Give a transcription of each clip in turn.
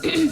सुप्रभात।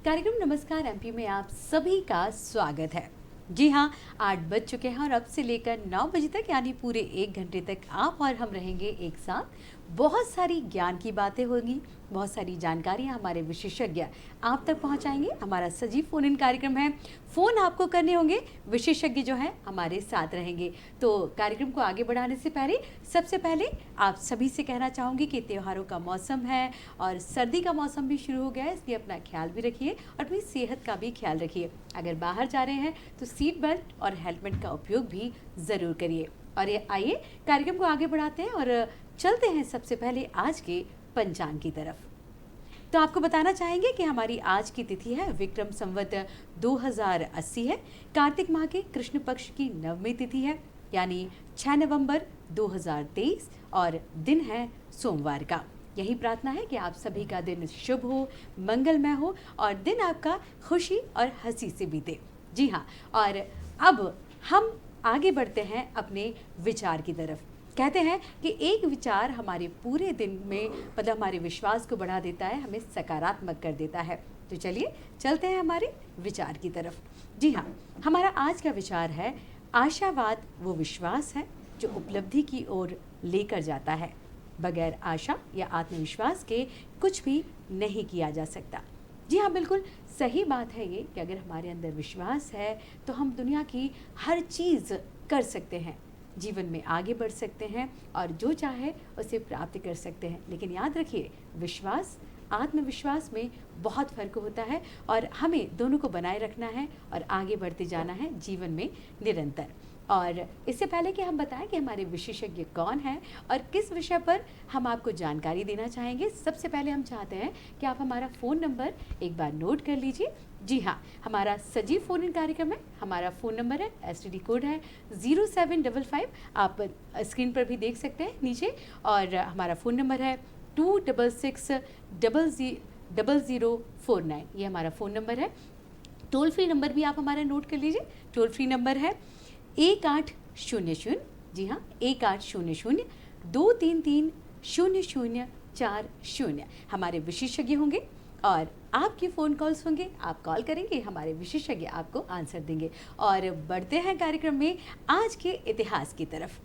कार्यक्रम नमस्कार एमपी में आप सभी का स्वागत है। जी हाँ, 8 बज चुके हैं और अब से लेकर 9 बजे तक यानी पूरे 1 घंटे तक आप और हम रहेंगे एक साथ। बहुत सारी ज्ञान की बातें होंगी, बहुत सारी जानकारियाँ हमारे विशेषज्ञ आप तक पहुँचाएंगे। हमारा सजीव फोन इन कार्यक्रम है, फ़ोन आपको करने होंगे, विशेषज्ञ जो है हमारे साथ रहेंगे। तो कार्यक्रम को आगे बढ़ाने से पहले सबसे पहले आप सभी से कहना चाहूँगी कि त्योहारों का मौसम है और सर्दी का मौसम भी शुरू हो गया है, इसलिए अपना ख्याल भी रखिए और अपनी सेहत का भी ख्याल रखिए। अगर बाहर जा रहे हैं तो सीट बेल्ट और हेलमेट का उपयोग भी ज़रूर करिए। और ये आइए कार्यक्रम को आगे बढ़ाते हैं और चलते हैं सबसे पहले आज के पंचांग की तरफ। तो आपको बताना चाहेंगे कि हमारी आज की तिथि है विक्रम संवत 2080 है। कार्तिक माह के कृष्ण पक्ष की नवमी तिथि है यानी 6 नवंबर 2023 और दिन है सोमवार का। यही प्रार्थना है कि आप सभी का दिन शुभ हो, मंगलमय हो और दिन आपका खुशी और हंसी से बीते। जी हाँ, और अब हम आगे बढ़ते हैं अपने विचार की तरफ। कहते हैं कि एक विचार हमारे पूरे दिन में मतलब हमारे विश्वास को बढ़ा देता है, हमें सकारात्मक कर देता है। तो चलिए चलते हैं हमारे विचार की तरफ। जी हाँ, हमारा आज का विचार है आशावाद वो विश्वास है जो उपलब्धि की ओर लेकर जाता है। बगैर आशा या आत्मविश्वास के कुछ भी नहीं किया जा सकता। जी हाँ, बिल्कुल सही बात है ये कि अगर हमारे अंदर विश्वास है तो हम दुनिया की हर चीज़ कर सकते हैं, जीवन में आगे बढ़ सकते हैं और जो चाहे उसे प्राप्त कर सकते हैं। लेकिन याद रखिए, विश्वास आत्मविश्वास में बहुत फ़र्क होता है और हमें दोनों को बनाए रखना है और आगे बढ़ते जाना है जीवन में निरंतर। और इससे पहले कि हम बताएं कि हमारे विशेषज्ञ कौन हैं और किस विषय पर हम आपको जानकारी देना चाहेंगे, सबसे पहले हम चाहते हैं कि आप हमारा फ़ोन नंबर एक बार नोट कर लीजिए। जी हाँ, हमारा सजीव फ़ोन इन कार्यक्रम है। हमारा फ़ोन नंबर है, STD कोड है 0755, आप स्क्रीन पर भी देख सकते हैं नीचे। और हमारा फ़ोन नंबर है 2660049। ये हमारा फ़ोन नंबर है। टोल फ्री नंबर भी आप हमारा नोट कर लीजिए। टोल फ्री नंबर है 1800। जी हाँ, 1800-233-0040। हमारे विशेषज्ञ होंगे और आपके फ़ोन कॉल्स होंगे, आप कॉल करेंगे, हमारे विशेषज्ञ आपको आंसर देंगे। और बढ़ते हैं कार्यक्रम में आज के इतिहास की तरफ।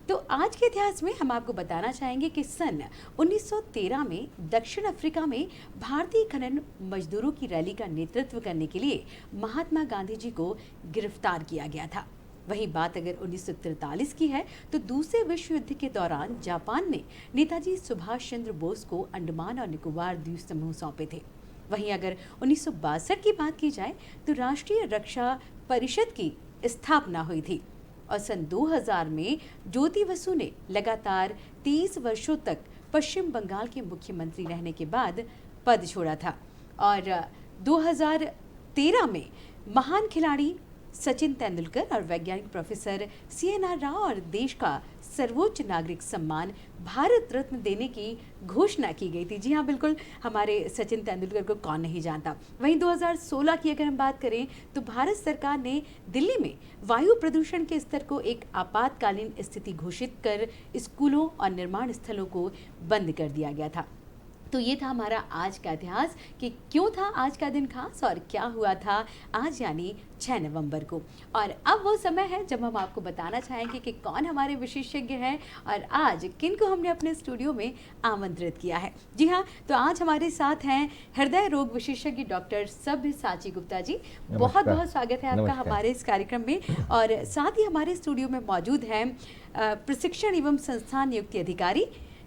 तो आज के इतिहास में हम आपको बताना चाहेंगे कि सन 1913 में दक्षिण अफ्रीका में भारतीय खनन मजदूरों की रैली का नेतृत्व करने के लिए महात्मा गांधी जी को गिरफ्तार किया गया था। वही बात अगर 1943 की है तो दूसरे विश्व युद्ध के दौरान जापान ने नेताजी सुभाष चंद्र बोस को अंडमान और निकोबार द्वीप समूह सौंपे थे। वहीं अगर 1962 की बात की जाए तो राष्ट्रीय रक्षा परिषद की स्थापना हुई थी और सन 2000 में ज्योति बसु ने लगातार 30 वर्षों तक पश्चिम बंगाल के मुख्यमंत्री रहने के बाद पद छोड़ा था। और 2013 में महान खिलाड़ी सचिन तेंदुलकर और वैज्ञानिक प्रोफेसर CNR राव और देश का सर्वोच्च नागरिक सम्मान भारत रत्न देने की घोषणा की गई थी। जी हाँ, बिल्कुल, हमारे सचिन तेंदुलकर को कौन नहीं जानता। वहीं 2016 की अगर हम बात करें तो भारत सरकार ने दिल्ली में वायु प्रदूषण के स्तर को एक आपातकालीन स्थिति घोषित कर स्कूलों और निर्माण स्थलों को बंद कर दिया गया था। तो ये था हमारा आज का इतिहास कि क्यों था आज का दिन खास और क्या हुआ था आज यानी 6 नवंबर को। और अब वो समय है जब हम आपको बताना चाहेंगे कि कौन हमारे विशेषज्ञ हैं और आज किन को हमने अपने स्टूडियो में आमंत्रित किया है। जी हाँ, तो आज हमारे साथ हैं हृदय रोग विशेषज्ञ डॉक्टर सब्यसाची गुप्ता जी। बहुत बहुत स्वागत है आपका हमारे इस कार्यक्रम में। और साथ ही हमारे स्टूडियो में मौजूद हैं प्रशिक्षण एवं संस्थान नियुक्ति अधिकारी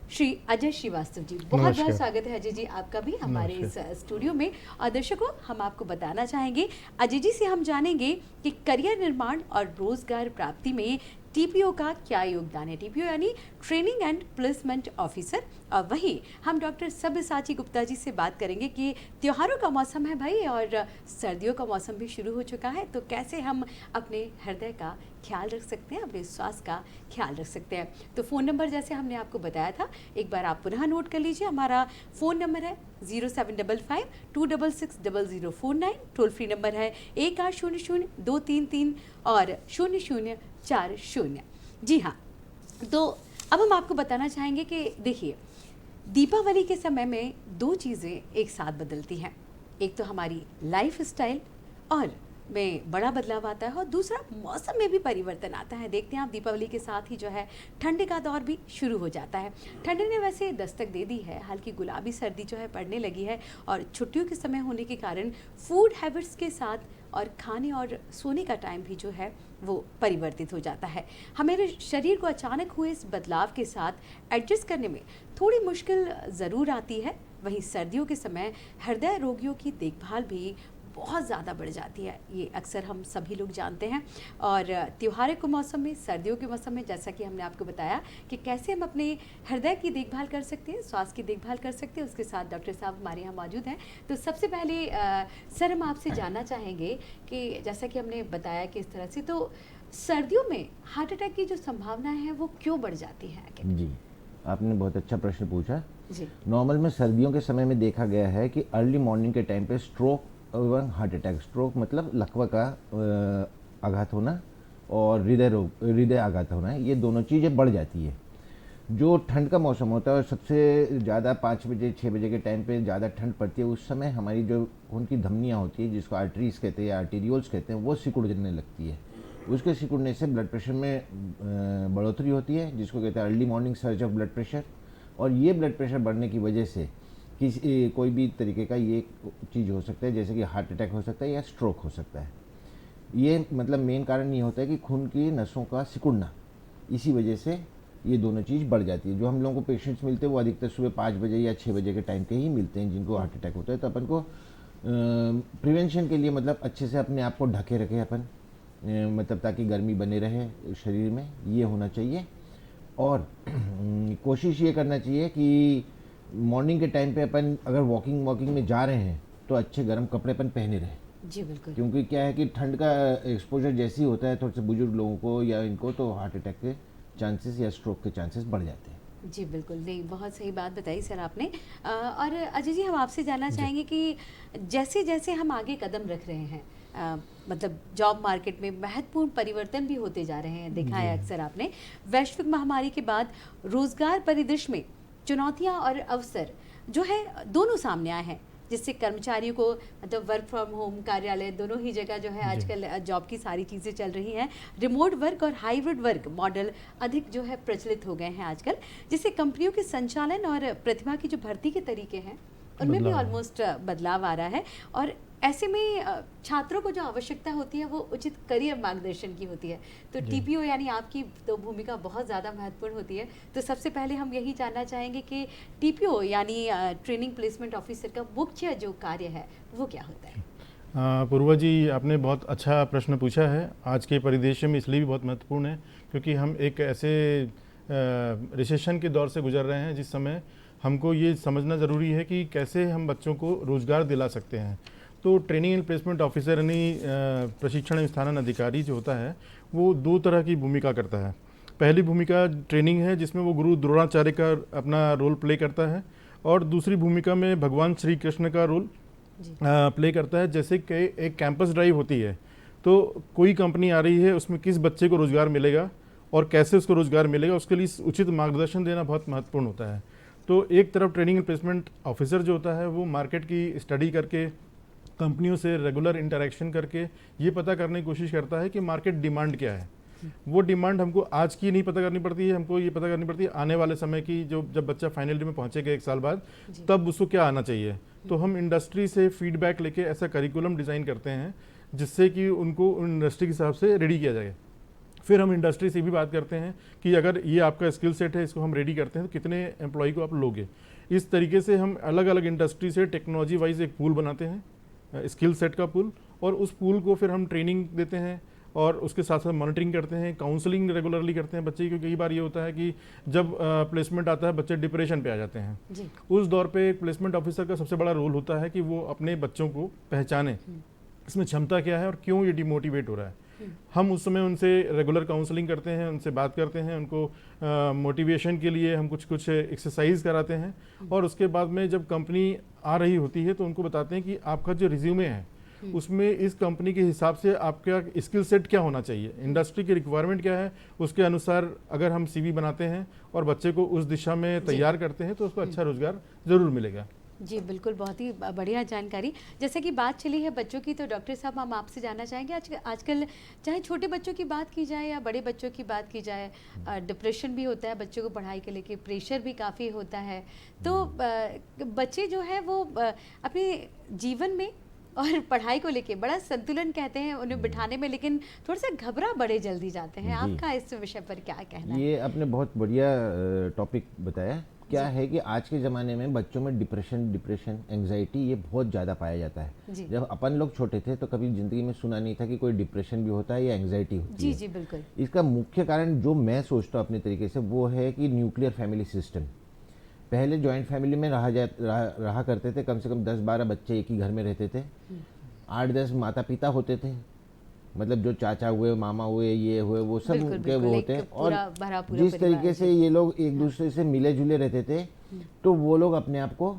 श्री अजय श्रीवास्तव जी। बहुत बहुत स्वागत है अजय जी आपका भी हमारे इस स्टूडियो में। और दर्शकों, हम आपको बताना चाहेंगे, अजय जी से हम जानेंगे कि करियर निर्माण और रोजगार प्राप्ति में TPO का क्या योगदान है। TPO यानी ट्रेनिंग एंड प्लेसमेंट ऑफिसर, और वहीं हम डॉक्टर सब्यसाची गुप्ता जी से बात करेंगे कि त्योहारों का मौसम है भाई और सर्दियों का मौसम भी शुरू हो चुका है, तो कैसे हम अपने हृदय का ख्याल रख सकते हैं, अपने स्वास्थ्य का ख्याल रख सकते हैं। तो फ़ोन नंबर जैसे हमने आपको बताया था, एक बार आप पुनः नोट कर लीजिए। हमारा फ़ोन नंबर है 0755-266-0049, टोल फ्री नंबर है 1800-233 और 0040। जी हाँ, तो अब हम आपको बताना चाहेंगे कि देखिए, दीपावली के समय में दो चीज़ें एक साथ बदलती हैं। एक तो हमारी लाइफ स्टाइल और में बड़ा बदलाव आता है, और दूसरा मौसम में भी परिवर्तन आता है। देखते हैं आप, दीपावली के साथ ही जो है ठंड का दौर भी शुरू हो जाता है। ठंड ने वैसे दस्तक दे दी है, हल्की गुलाबी सर्दी जो है पड़ने लगी है, और छुट्टियों के समय होने के कारण फूड हैबिट्स के साथ और खाने और सोने का टाइम भी जो है वो परिवर्तित हो जाता है। हमारे शरीर को अचानक हुए इस बदलाव के साथ एडजस्ट करने में थोड़ी मुश्किल ज़रूर आती है। वहीं सर्दियों के समय हृदय रोगियों की देखभाल भी बहुत ज़्यादा बढ़ जाती है, ये अक्सर हम सभी लोग जानते हैं। और त्योहारों के मौसम में, सर्दियों के मौसम में, जैसा कि हमने आपको बताया कि कैसे हम अपने हृदय की देखभाल कर सकते हैं, स्वास्थ्य की देखभाल कर सकते हैं, उसके साथ डॉक्टर साहब हमारे यहाँ मौजूद हैं। तो सबसे पहले सर, हम आपसे जानना चाहेंगे कि जैसा कि हमने बताया कि इस तरह से तो सर्दियों में हार्ट अटैक की जो संभावनाएँ हैं वो क्यों बढ़ जाती हैं? जी, आपने बहुत अच्छा प्रश्न पूछा। जी, नॉर्मल में सर्दियों के समय में देखा गया है कि अर्ली मॉर्निंग के टाइम पे स्ट्रोक एवं हार्ट अटैक, स्ट्रोक मतलब लकवा का आघात होना और हृदय आघात होना, ये दोनों चीज़ें बढ़ जाती है। जो ठंड का मौसम होता है और सबसे ज़्यादा 5 बजे 6 बजे के टाइम पे ज़्यादा ठंड पड़ती है, उस समय हमारी जो खून की धमनियाँ होती है, जिसको आर्टरीज कहते हैं या आर्टेरियोल्स कहते हैं, वो सिकुड़ने लगती है। उसके सिकुड़ने से ब्लड प्रेशर में बढ़ोतरी होती है, जिसको कहते हैं early morning surge of blood pressure. और ये ब्लड प्रेशर बढ़ने की वजह से कोई भी तरीके का ये चीज़ हो सकता है, जैसे कि हार्ट अटैक हो सकता है या स्ट्रोक हो सकता है। ये मतलब मेन कारण ये होता है कि खून की नसों का सिकुड़ना, इसी वजह से ये दोनों चीज़ बढ़ जाती है। जो हम लोगों को पेशेंट्स मिलते हैं वो अधिकतर सुबह 5 बजे या 6 बजे के टाइम पे ही मिलते हैं, जिनको हार्ट अटैक होता है। तो अपन को प्रिवेंशन के लिए मतलब अच्छे से अपने आप को ढके रखें अपन, मतलब ताकि गर्मी बने रहे शरीर में, ये होना चाहिए। और कोशिश ये करना चाहिए कि मॉर्निंग के टाइम पे अपन अगर वॉकिंग में जा रहे हैं तो अच्छे गर्म कपड़े अपन पहने रहें। जी बिल्कुल। क्योंकि क्या है कि ठंड का एक्सपोजर जैसे ही होता है थोड़े से बुजुर्ग लोगों को या इनको, तो हार्ट अटैक के चांसेस या स्ट्रोक के चांसेस बढ़ जाते हैं। जी बिल्कुल, नहीं, बहुत सही बात बताई सर आपने। और अजय जी, हम आपसे जानना चाहेंगे कि जैसे जैसे हम आगे कदम रख रहे हैं, मतलब जॉब मार्केट में महत्वपूर्ण परिवर्तन भी होते जा रहे हैं, देखा है अक्सर आपने। वैश्विक महामारी के बाद रोजगार परिदृश्य में चुनौतियां और अवसर जो है दोनों सामने आए हैं, जिससे कर्मचारियों को मतलब वर्क फ्रॉम होम, कार्यालय दोनों ही जगह जो है आजकल जॉब की सारी चीज़ें चल रही हैं। रिमोट वर्क और हाइब्रिड वर्क मॉडल अधिक जो है प्रचलित हो गए हैं आजकल, जिससे कंपनियों के संचालन और प्रतिभा की जो भर्ती के तरीके हैं उनमें भी ऑलमोस्ट बदलाव आ रहा है। और ऐसे में छात्रों को जो आवश्यकता होती है वो उचित करियर मार्गदर्शन की होती है। तो टीपीओ यानी आपकी तो भूमिका बहुत ज़्यादा महत्वपूर्ण होती है। तो सबसे पहले हम यही जानना चाहेंगे कि टीपीओ यानी ट्रेनिंग प्लेसमेंट ऑफिसर का मुख्य जो कार्य है वो क्या होता है? पूर्वा जी, आपने बहुत अच्छा प्रश्न पूछा है। आज के परिदृश्य में इसलिए भी बहुत महत्वपूर्ण है क्योंकि हम एक ऐसे रिसेशन के दौर से गुजर रहे हैं जिस समय हमको ये समझना ज़रूरी है कि कैसे हम बच्चों को रोज़गार दिला सकते हैं। तो ट्रेनिंग एंड प्लेसमेंट ऑफिसर यानी प्रशिक्षण एवं स्थानांतरण अधिकारी जो होता है वो दो तरह की भूमिका करता है। पहली भूमिका ट्रेनिंग है, जिसमें वो गुरु द्रोणाचार्य का अपना रोल प्ले करता है, और दूसरी भूमिका में भगवान श्री कृष्ण का रोल प्ले करता है। जैसे कि एक कैंपस ड्राइव होती है, तो कोई कंपनी आ रही है, उसमें किस बच्चे को रोज़गार मिलेगा और कैसे उसको रोज़गार मिलेगा, उसके लिए उचित मार्गदर्शन देना बहुत महत्वपूर्ण होता है। तो एक तरफ ट्रेनिंग एंड प्लेसमेंट ऑफिसर जो होता है वो मार्केट की स्टडी करके, कंपनियों से रेगुलर इंटरेक्शन करके ये पता करने की कोशिश करता है कि मार्केट डिमांड क्या है। वो डिमांड हमको आज की नहीं पता करनी पड़ती है, हमको ये पता करनी पड़ती है आने वाले समय की, जब बच्चा फाइनल ईयर में पहुंचेगा 1 साल बाद, तब उसको क्या आना चाहिए। तो हम इंडस्ट्री से फीडबैक लेके ऐसा करिकुलम डिज़ाइन करते हैं जिससे कि उनको इंडस्ट्री के हिसाब से रेडी किया जाए। फिर हम इंडस्ट्री से भी बात करते हैं कि अगर ये आपका स्किल सेट है, इसको हम रेडी करते हैं, तो कितने एम्प्लॉय को आप लोगे। इस तरीके से हम अलग अलग इंडस्ट्री से टेक्नोलॉजी वाइज एक पूल बनाते हैं, स्किल सेट का पूल, और उस पूल को फिर हम ट्रेनिंग देते हैं और उसके साथ साथ मॉनिटरिंग करते हैं, काउंसलिंग रेगुलरली करते हैं बच्चे की, क्योंकि कई बार ये होता है कि जब प्लेसमेंट आता है बच्चे डिप्रेशन पे आ जाते हैं। जी। उस दौर पे एक प्लेसमेंट ऑफिसर का सबसे बड़ा रोल होता है कि वो अपने बच्चों को पहचाने, इसमें क्षमता क्या है और क्यों ये डिमोटिवेट हो रहा है। हम उस समय उनसे रेगुलर काउंसलिंग करते हैं, उनसे बात करते हैं, उनको मोटिवेशन के लिए हम कुछ एक्सरसाइज कराते हैं, और उसके बाद में जब कंपनी आ रही होती है तो उनको बताते हैं कि आपका जो रिज्यूमे है उसमें इस कंपनी के हिसाब से आपका स्किल सेट क्या होना चाहिए, इंडस्ट्री की रिक्वायरमेंट क्या है, उसके अनुसार अगर हम सीवी बनाते हैं और बच्चे को उस दिशा में तैयार करते हैं तो उसको अच्छा रोजगार जरूर मिलेगा। जी बिल्कुल, बहुत ही बढ़िया जानकारी। जैसे कि बात चली है बच्चों की, तो डॉक्टर साहब हम आपसे जानना चाहेंगे आजकल चाहे छोटे बच्चों की बात की जाए या बड़े बच्चों की बात की जाए, डिप्रेशन भी होता है बच्चों को, पढ़ाई के लेके प्रेशर भी काफ़ी होता है। तो बच्चे जो है वो अपने जीवन में और पढ़ाई को लेके बड़ा संतुलन कहते हैं उन्हें बिठाने में, लेकिन थोड़ा सा घबरा बड़े जल्दी जाते हैं। जी। आपका इस विषय पर क्या कहना है? ये आपने बहुत बढ़िया टॉपिक बताया। क्या है कि आज के ज़माने में बच्चों में डिप्रेशन एंग्जाइटी ये बहुत ज़्यादा पाया जाता है। जी। जब अपन लोग छोटे थे तो कभी ज़िंदगी में सुना नहीं था कि कोई डिप्रेशन भी होता है या एंग्जाइटी होती जी है। जी बिल्कुल। इसका मुख्य कारण जो मैं सोचता हूँ अपने तरीके से वो है कि न्यूक्लियर फैमिली सिस्टम। पहले जॉइंट फैमिली में रहा करते थे, कम से कम 10-12 बच्चे एक ही घर में रहते थे, 8-10 माता पिता होते थे, मतलब जो चाचा हुए, मामा हुए, ये हुए, वो सब बिल्कुल, के बिल्कुल, वो एक होते हैं। पूरा और भरा पूरा जिस परिवार, तरीके से जी। ये लोग एक दूसरे से मिले जुले रहते थे तो वो लोग अपने आप को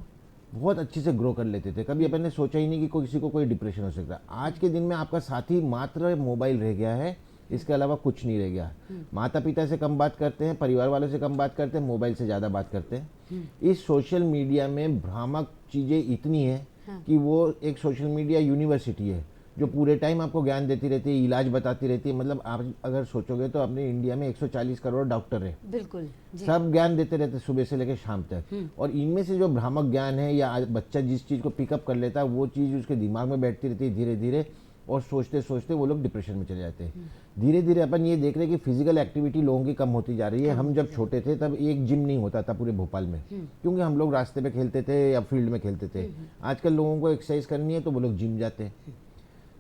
बहुत अच्छे से ग्रो कर लेते थे। कभी अपन ने सोचा ही नहीं कि किसी को कोई डिप्रेशन हो सकता है। आज के दिन में आपका साथी मात्र मोबाइल रह गया है, इसके अलावा कुछ नहीं रह गया। माता पिता से कम बात करते हैं, परिवार वालों से कम बात करते हैं, मोबाइल से ज़्यादा बात करते हैं। इस सोशल मीडिया में भ्रामक चीज़ें इतनी है कि वो एक सोशल मीडिया यूनिवर्सिटी है जो पूरे टाइम आपको ज्ञान देती रहती है, इलाज बताती रहती है। मतलब आप अगर सोचोगे तो अपने इंडिया में 140 करोड़ डॉक्टर है, बिल्कुल जी। सब ज्ञान देते रहते सुबह से लेकर शाम तक। और इनमें से जो भ्रामक ज्ञान है या बच्चा जिस चीज़ को पिकअप कर लेता है वो चीज़ उसके दिमाग में बैठती रहती है धीरे धीरे, और सोचते सोचते वो लोग डिप्रेशन में चले जाते हैं। धीरे धीरे अपन ये देख रहे हैं कि फिजिकल एक्टिविटी लोगों की कम होती जा रही है। हम जब छोटे थे तब एक जिम नहीं होता था पूरे भोपाल में, क्योंकि हम लोग रास्ते पे खेलते थे या फील्ड में खेलते थे। आजकल लोगों को एक्सरसाइज करनी है तो वो लोग जिम जाते हैं,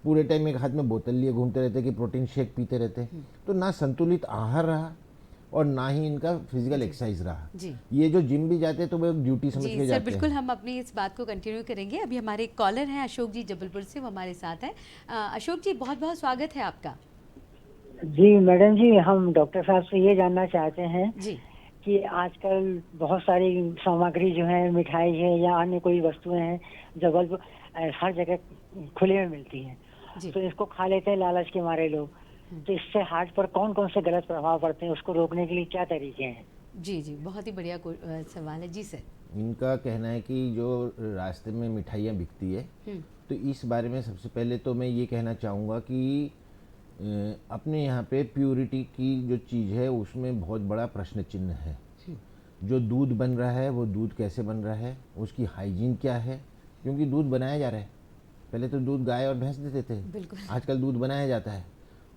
पूरे टाइम एक हाथ में बोतल लिए घूमते रहते कि प्रोटीन शेक पीते रहते। तो ना संतुलित आहार रहा और ना ही इनका फिजिकल एक्सरसाइज रहा। जी। ये जो जिम भी जाते हैं तो वो एक ड्यूटी समझ जी के सर, जाते बिल्कुल हैं। हम अपनी इस बात को कंटिन्यू करेंगे। अभी हमारे एक कॉलर हैं अशोक जी जबलपुर से, वो हमारे साथ हैं। अशोक जी बहुत बहुत स्वागत है आपका। जी मैडम जी, हम डॉक्टर साहब से ये जानना चाहते हैं जी कि आजकल बहुत सारी सामग्री जो है, मिठाई है या अन्य कोई वस्तुएं हैं, जबलपुर हर जगह खुले में मिलती हैं, जी। तो इसको खा लेते हैं लालच के मारे लोग। तो इससे हार्ट पर कौन कौन से गलत प्रभाव पड़ते हैं, उसको रोकने के लिए क्या तरीके हैं? जी जी बहुत ही बढ़िया सवाल है जी सर। इनका कहना है कि जो रास्ते में मिठाइयाँ बिकती है, तो इस बारे में सबसे पहले तो मैं ये कहना चाहूँगा कि अपने यहाँ पे प्योरिटी की जो चीज़ है उसमें बहुत बड़ा प्रश्न चिन्ह है। जो दूध बन रहा है वो दूध कैसे बन रहा है, उसकी हाइजीन क्या है, क्योंकि दूध बनाया जा रहा है। पहले तो दूध गाय और भैंस देते थे, बिल्कुल। आजकल दूध बनाया जाता है।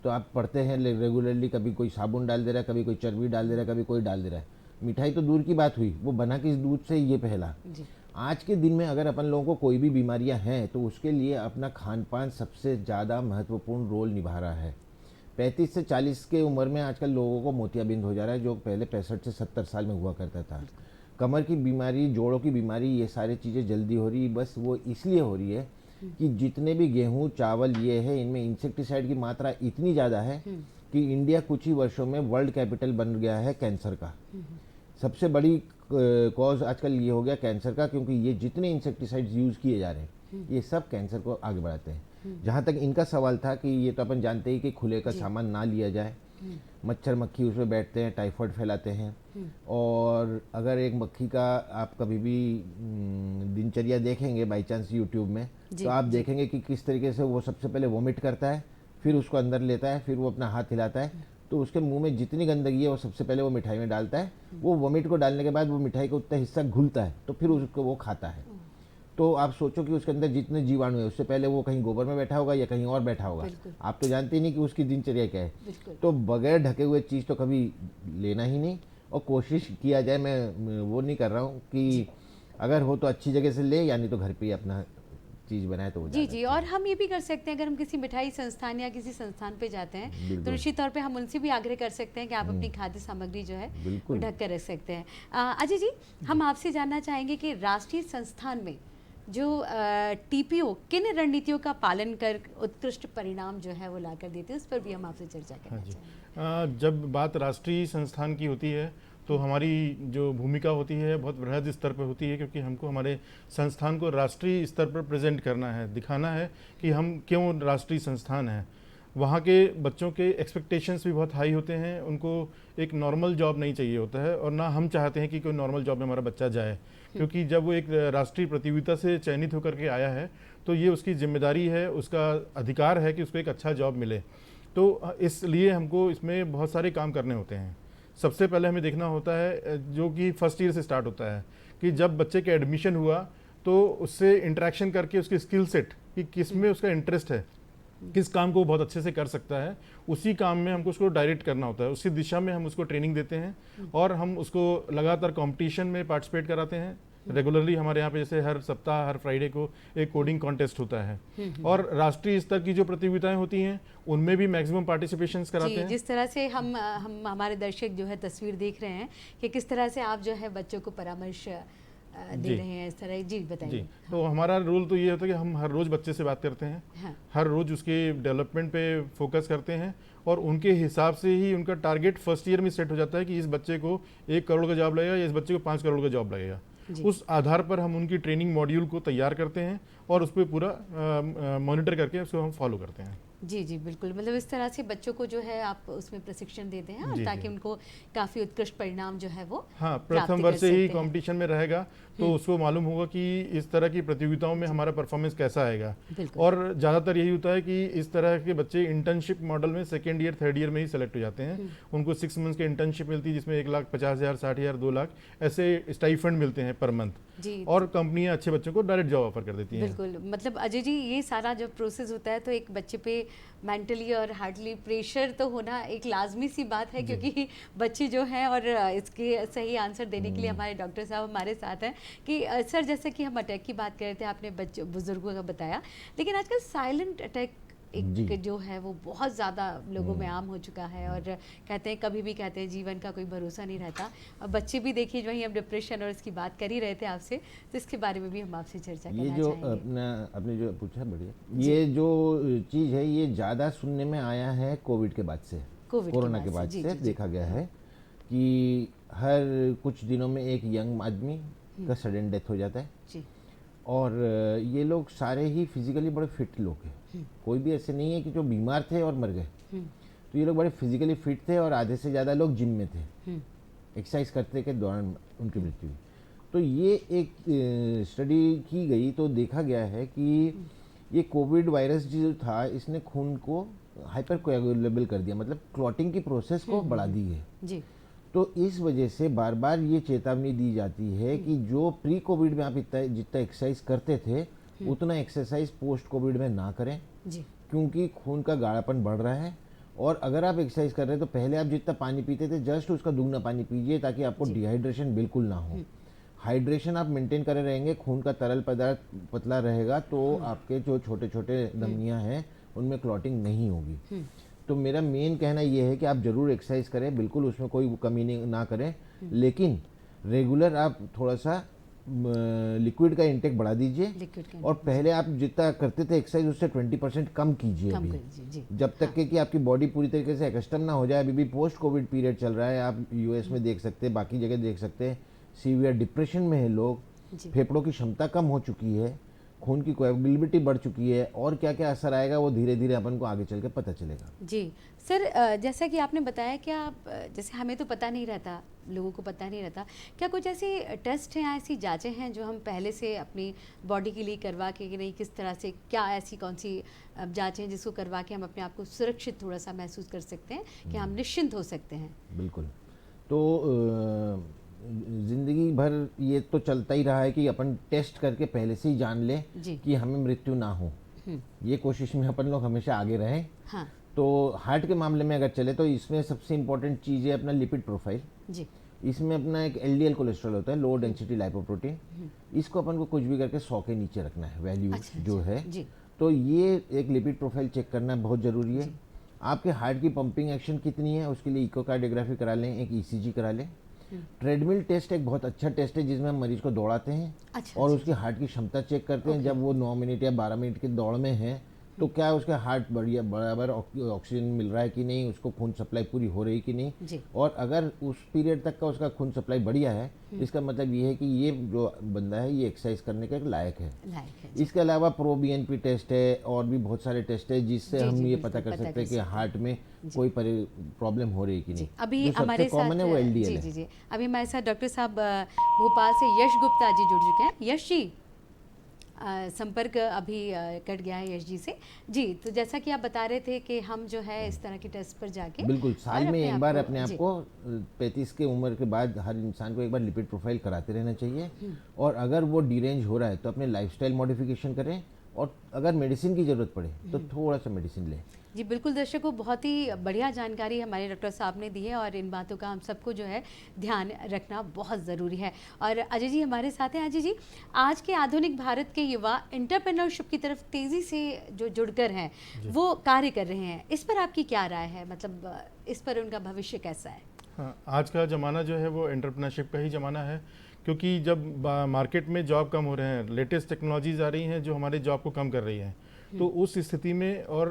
तो आप पढ़ते हैं रेगुलरली, कभी कोई साबुन डाल दे रहा है, कभी कोई चर्बी डाल दे रहा है, कभी कोई डाल दे रहा है। मिठाई तो दूर की बात हुई, वो बना किस दूध से, ये पहला। जी आज के दिन में अगर अपन लोगों को कोई भी बीमारियां हैं तो उसके लिए अपना खान पान सबसे ज़्यादा महत्वपूर्ण रोल निभा रहा है। 35 से 40 के उम्र में आजकल लोगों को मोतियाबिंद हो जा रहा है, जो पहले 65 से 70 साल में हुआ करता था। कमर की बीमारी, जोड़ों की बीमारी, ये सारी चीज़ें जल्दी हो रही, बस वो इसलिए हो रही है कि जितने भी गेहूँ चावल ये है, इनमें इंसेक्टिसाइड की मात्रा इतनी ज़्यादा है कि इंडिया कुछ ही वर्षों में वर्ल्ड कैपिटल बन गया है कैंसर का। सबसे बड़ी कॉज आजकल ये हो गया कैंसर का, क्योंकि ये जितने इंसेक्टिसाइड्स यूज़ किए जा रहे हैं ये सब कैंसर को आगे बढ़ाते हैं। जहाँ तक इनका सवाल था कि ये तो अपन जानते ही कि खुले का सामान ना लिया जाए, मच्छर मक्खी उसमें बैठते हैं, टाइफाइड फैलाते हैं। और अगर एक मक्खी का आप कभी भी दिनचर्या देखेंगे बाई चांस यूट्यूब में, तो आप देखेंगे कि किस तरीके से वो सबसे पहले वोमिट करता है, फिर उसको अंदर लेता है, फिर वो अपना हाथ हिलाता है, तो उसके मुंह में जितनी गंदगी है वो सबसे पहले वो मिठाई में डालता है। वो वोमिट को डालने के बाद वो मिठाई का उतना हिस्सा घुलता है, तो फिर उसको वो खाता है। तो आप सोचो कि उसके अंदर जितने जीवाणु है, उससे पहले वो कहीं गोबर में बैठा होगा या कहीं और बैठा होगा। आप तो जानते ही नहीं कि उसकी दिनचर्या क्या है। तो बगैर ढके हुए चीज़ तो कभी लेना ही नहीं, और कोशिश किया जाए, मैं वो नहीं कर रहा हूँ कि अगर हो तो अच्छी जगह से ले, यानी तो घर पे ही अपना चीज़ बनाए तो वो जी ज़्यादा जी, अच्छा और हम ये भी कर सकते हैं, अगर हम किसी मिठाई संस्थान या किसी संस्थान पे जाते हैं तो बिल्कुल। निश्चित तौर पे हम उनसे भी आग्रह कर सकते हैं कि आप अपनी खाद्य सामग्री जो है वो बिल्कुल। ढक कर रख सकते हैं। अजय जी, हम आपसे जानना चाहेंगे कि राष्ट्रीय संस्थान में जो टीपीओ किन रणनीतियों का पालन कर उत्कृष्ट परिणाम जो है वो ला कर देते हैं, उस पर भी हम आपसे चर्चा हाँ करना जी। चाहेंगे। जब बात राष्ट्रीय संस्थान की होती है तो हमारी जो भूमिका होती है बहुत वृहद स्तर पर होती है, क्योंकि हमको हमारे संस्थान को राष्ट्रीय स्तर पर प्रेजेंट करना है, दिखाना है कि हम क्यों राष्ट्रीय संस्थान हैं। वहाँ के बच्चों के एक्सपेक्टेशंस भी बहुत हाई होते हैं, उनको एक नॉर्मल जॉब नहीं चाहिए होता है, और ना हम चाहते हैं कि कोई नॉर्मल जॉब में हमारा बच्चा जाए, क्योंकि जब वो एक राष्ट्रीय प्रतियोगिता से चयनित होकर के आया है तो ये उसकी जिम्मेदारी है, उसका अधिकार है कि उसको एक अच्छा जॉब मिले। तो इसलिए हमको इसमें बहुत सारे काम करने होते हैं। सबसे पहले हमें देखना होता है जो कि फर्स्ट ईयर से स्टार्ट होता है, कि जब बच्चे के एडमिशन हुआ तो उससे इंटरेक्शन करके उसके स्किल सेट कि किस में उसका इंटरेस्ट है, किस काम को वो बहुत अच्छे से कर सकता है, उसी काम में हमको उसको डायरेक्ट करना होता है, उसी दिशा में हम उसको ट्रेनिंग देते हैं और हम उसको लगातार कंपटीशन में पार्टिसिपेट कराते हैं। रेगुलरली हमारे यहाँ पे जैसे हर सप्ताह हर फ्राइडे को एक कोडिंग कॉन्टेस्ट होता है, और राष्ट्रीय स्तर की जो प्रतियोगिताएं होती हैं उनमें भी मैक्सिमम पार्टिसिपेशंस कराते जी, हैं। जिस तरह से हम हमारे दर्शक जो है तस्वीर देख रहे हैं कि किस तरह से आप जो है बच्चों को परामर्श दे जी। रहे हैं इस तरह। जी जी, बताइए। तो हमारा रोल तो ये होता है कि हम हर रोज़ बच्चे से बात करते हैं, हाँ, हर रोज़ उसके डेवलपमेंट पे फोकस करते हैं, और उनके हिसाब से ही उनका टारगेट फर्स्ट ईयर में सेट हो जाता है कि इस बच्चे को 1 करोड़ का जॉब लगेगा या इस बच्चे को 5 करोड़ का जॉब लगेगा। जी। उस आधार पर हम उनकी ट्रेनिंग मॉड्यूल को तैयार करते हैं और उस पर पूरा मॉनिटर करके उसको हम फॉलो करते हैं। जी जी बिल्कुल, मतलब इस तरह से बच्चों को जो है आप उसमें प्रशिक्षण देते हैं, और जी, ताकि जी। उनको काफ़ी उत्कृष्ट परिणाम जो है वो हाँ, प्राप्त प्रथम कर वर्ष से ही सकते हैं। कंपटीशन में रहेगा तो उसको मालूम होगा कि इस तरह की प्रतियोगिताओं में हमारा परफॉर्मेंस कैसा आएगा। बिल्कुल। और ज़्यादातर यही होता है कि इस तरह के बच्चे इंटर्नशिप मॉडल में सेकेंड ईयर थर्ड ईयर में ही सेलेक्ट हो जाते हैं। उनको 6 मंथ्स की इंटर्नशिप मिलती है, जिसमें 1,50,000 60,000 2 लाख ऐसे स्टाइफंड मिलते हैं पर मंथ, जी और कंपनियां अच्छे बच्चों को डायरेक्ट जॉब ऑफर कर देती हैं। बिल्कुल, मतलब अजय जी ये सारा जब प्रोसेस होता है तो एक बच्चे पे मेंटली और हार्टली प्रेशर तो होना एक लाजमी सी बात है, क्योंकि बच्चे जो हैं, और इसके सही आंसर देने के लिए हमारे डॉक्टर साहब हमारे साथ हैं कि सर जैसे कि हम अटैक की बात कर रहे थे, आपने बच्चों बुजुर्गों का बताया, लेकिन आजकल साइलेंट अटैक जी। एक जो है वो बहुत ज़्यादा लोगों में आम हो चुका है, और कहते हैं कभी भी कहते हैं जीवन का कोई भरोसा नहीं रहता। और बच्चे भी देखिए जो ही हम डिप्रेशन और इसकी बात कर ही रहे थे आपसे, तो इसके बारे में भी हम आपसे चर्चा ये करना जो चाहेंगे। आपने जो पूछा बढ़िया, ये जो चीज़ है ये ज़्यादा सुनने में आया है कोविड के बाद से, कोविड कोरोना के बाद जी, से जी, जी। देखा गया है कि हर कुछ दिनों में एक यंग आदमी का सडन डेथ हो जाता है, जी और ये लोग सारे ही फिजिकली बड़े फिट लोग हैं, कोई भी ऐसे नहीं है कि जो बीमार थे और मर गए। तो ये लोग बड़े फिजिकली फिट थे और आधे से ज़्यादा लोग जिम में थे, एक्सरसाइज करते के दौरान उनकी मृत्यु हुई। तो ये एक स्टडी की गई तो देखा गया है कि ये कोविड वायरस जो था इसने खून को हाइपर कोएगुलेबल कर दिया, मतलब क्लॉटिंग की प्रोसेस को बढ़ा दी है। जी तो इस वजह से बार बार ये चेतावनी दी जाती है कि जो प्री कोविड में आप इतना जितना एक्सरसाइज करते थे उतना एक्सरसाइज पोस्ट कोविड में ना करें, जी क्योंकि खून का गाढ़ापन बढ़ रहा है। और अगर आप एक्सरसाइज कर रहे हैं तो पहले आप जितना पानी पीते थे जस्ट उसका दुगना पानी पीजिए, ताकि आपको डिहाइड्रेशन बिल्कुल ना हो। हाइड्रेशन आप मेंटेन करे रहेंगे, खून का तरल पदार्थ पतला रहेगा, तो आपके जो छोटे छोटे धमनियां हैं उनमें क्लॉटिंग नहीं होगी। तो मेरा मेन कहना ये है कि आप जरूर एक्सरसाइज करें, बिल्कुल उसमें कोई कमी नहीं ना करें, लेकिन रेगुलर आप थोड़ा सा लिक्विड का इंटेक बढ़ा दीजिए, लिक्विड का और पहले आप जितना करते थे एक्सरसाइज उससे 20% कम कीजिए कम अभी, कर दीजिए। जी जब तक कि आपकी बॉडी पूरी तरीके से एक्स्टम ना हो जाए। अभी भी पोस्ट कोविड पीरियड चल रहा है, आप यूएस में देख सकते हैं, बाकी जगह देख सकते हैं, सीवियर डिप्रेशन में है लोग, जी फेफड़ों की क्षमता कम हो चुकी है, खून की कोएगुलेबिलिटी बढ़ चुकी है, और क्या क्या असर आएगा वो धीरे धीरे अपन को आगे चल के पता चलेगा। जी सर, जैसा कि आपने बताया कि आप जैसे हमें तो पता नहीं रहता, लोगों को पता नहीं रहता, क्या कुछ ऐसे टेस्ट हैं, ऐसी जांचें हैं जो हम पहले से अपनी बॉडी के लिए करवा के, कि नहीं किस तरह से, क्या ऐसी कौन सी जांचें हैं जिसको करवा के हम अपने आप को सुरक्षित थोड़ा सा महसूस कर सकते हैं कि हम निश्चिंत हो सकते हैं? बिल्कुल। तो जिंदगी भर ये तो चलता ही रहा है कि अपन टेस्ट करके पहले से ही जान ले जी कि हमें मृत्यु ना हो, ये कोशिश में अपन लोग हमेशा आगे रहें। हाँ तो हार्ट के मामले में अगर चले तो इसमें सबसे इम्पोर्टेंट चीज़ है अपना लिपिड प्रोफाइल। जी इसमें अपना एक एलडीएल कोलेस्ट्रॉल होता है, लो डेंसिटी लाइपोप्रोटीन। इसको अपन को कुछ भी करके 100 के नीचे रखना है वैल्यू अच्छा, जो अच्छा, है। जी। तो ये एक लिपिड प्रोफाइल चेक करना बहुत ज़रूरी है। आपके हार्ट की पंपिंग एक्शन कितनी है उसके लिए इकोकार्डियोग्राफी करा लें, एक ईसीजी करा लें। ट्रेडमिल टेस्ट एक बहुत अच्छा टेस्ट है जिसमें हम मरीज को दौड़ाते हैं अच्छा, और जी, उसकी हार्ट की क्षमता चेक करते हैं। जब वो 9 मिनट या 12 मिनट की दौड़ में है तो क्या उसका हार्ट बढ़िया बराबर ऑक्सीजन मिल रहा है कि नहीं, उसको खून सप्लाई पूरी हो रही कि नहीं। जी। और अगर उस पीरियड तक का उसका खून सप्लाई बढ़िया है, इसका मतलब ये है कि ये जो बंदा है ये एक्सरसाइज करने के लायक है। लायक है। इसके अलावा प्रो बीएनपी टेस्ट है और भी बहुत सारे टेस्ट है जिससे जी, हम जी, ये बिल्कुल पता कर पता सकते हैं कर कि सकते हार्ट में कोई प्रॉब्लम हो रही है कि जी, नहीं। अभी जो सबसे हमारे कॉमन साथ है वो एलडीएल जी, है। जी, जी। अभी हमारे साथ डॉक्टर साहब भोपाल से यश गुप्ता जी जुड़ चुके हैं। यश जी, संपर्क अभी कट गया है यश जी से। जी, तो जैसा कि आप बता रहे थे कि हम जो है इस तरह के टेस्ट पर जाके बिल्कुल साल और में एक बार अपने आप जी, को 35 के उम्र के बाद हर इंसान को एक बार लिपिड प्रोफाइल कराते रहना चाहिए। और अगर वो डिरेंज हो रहा है तो अपने लाइफस्टाइल मॉडिफिकेशन करें और अगर मेडिसिन की ज़रूरत पड़े तो थोड़ा सा मेडिसिन लें। जी, बिल्कुल दर्शकों, बहुत ही बढ़िया जानकारी हमारे डॉक्टर साहब ने दी है और इन बातों का हम सबको जो है ध्यान रखना बहुत ज़रूरी है। और अजय जी हमारे साथ हैं। अजय जी, आज के आधुनिक भारत के युवा एंटरप्रेन्योरशिप की तरफ तेज़ी से जो जुड़कर हैं वो कार्य कर रहे हैं, इस पर आपकी क्या राय है? मतलब इस पर उनका भविष्य कैसा है? हाँ, आज का ज़माना जो है वो एंटरप्रेन्योरशिप का ही ज़माना है, क्योंकि जब मार्केट में जॉब कम हो रहे हैं, लेटेस्ट टेक्नोलॉजीज आ रही हैं जो हमारे जॉब को कम कर रही हैं, तो उस स्थिति में और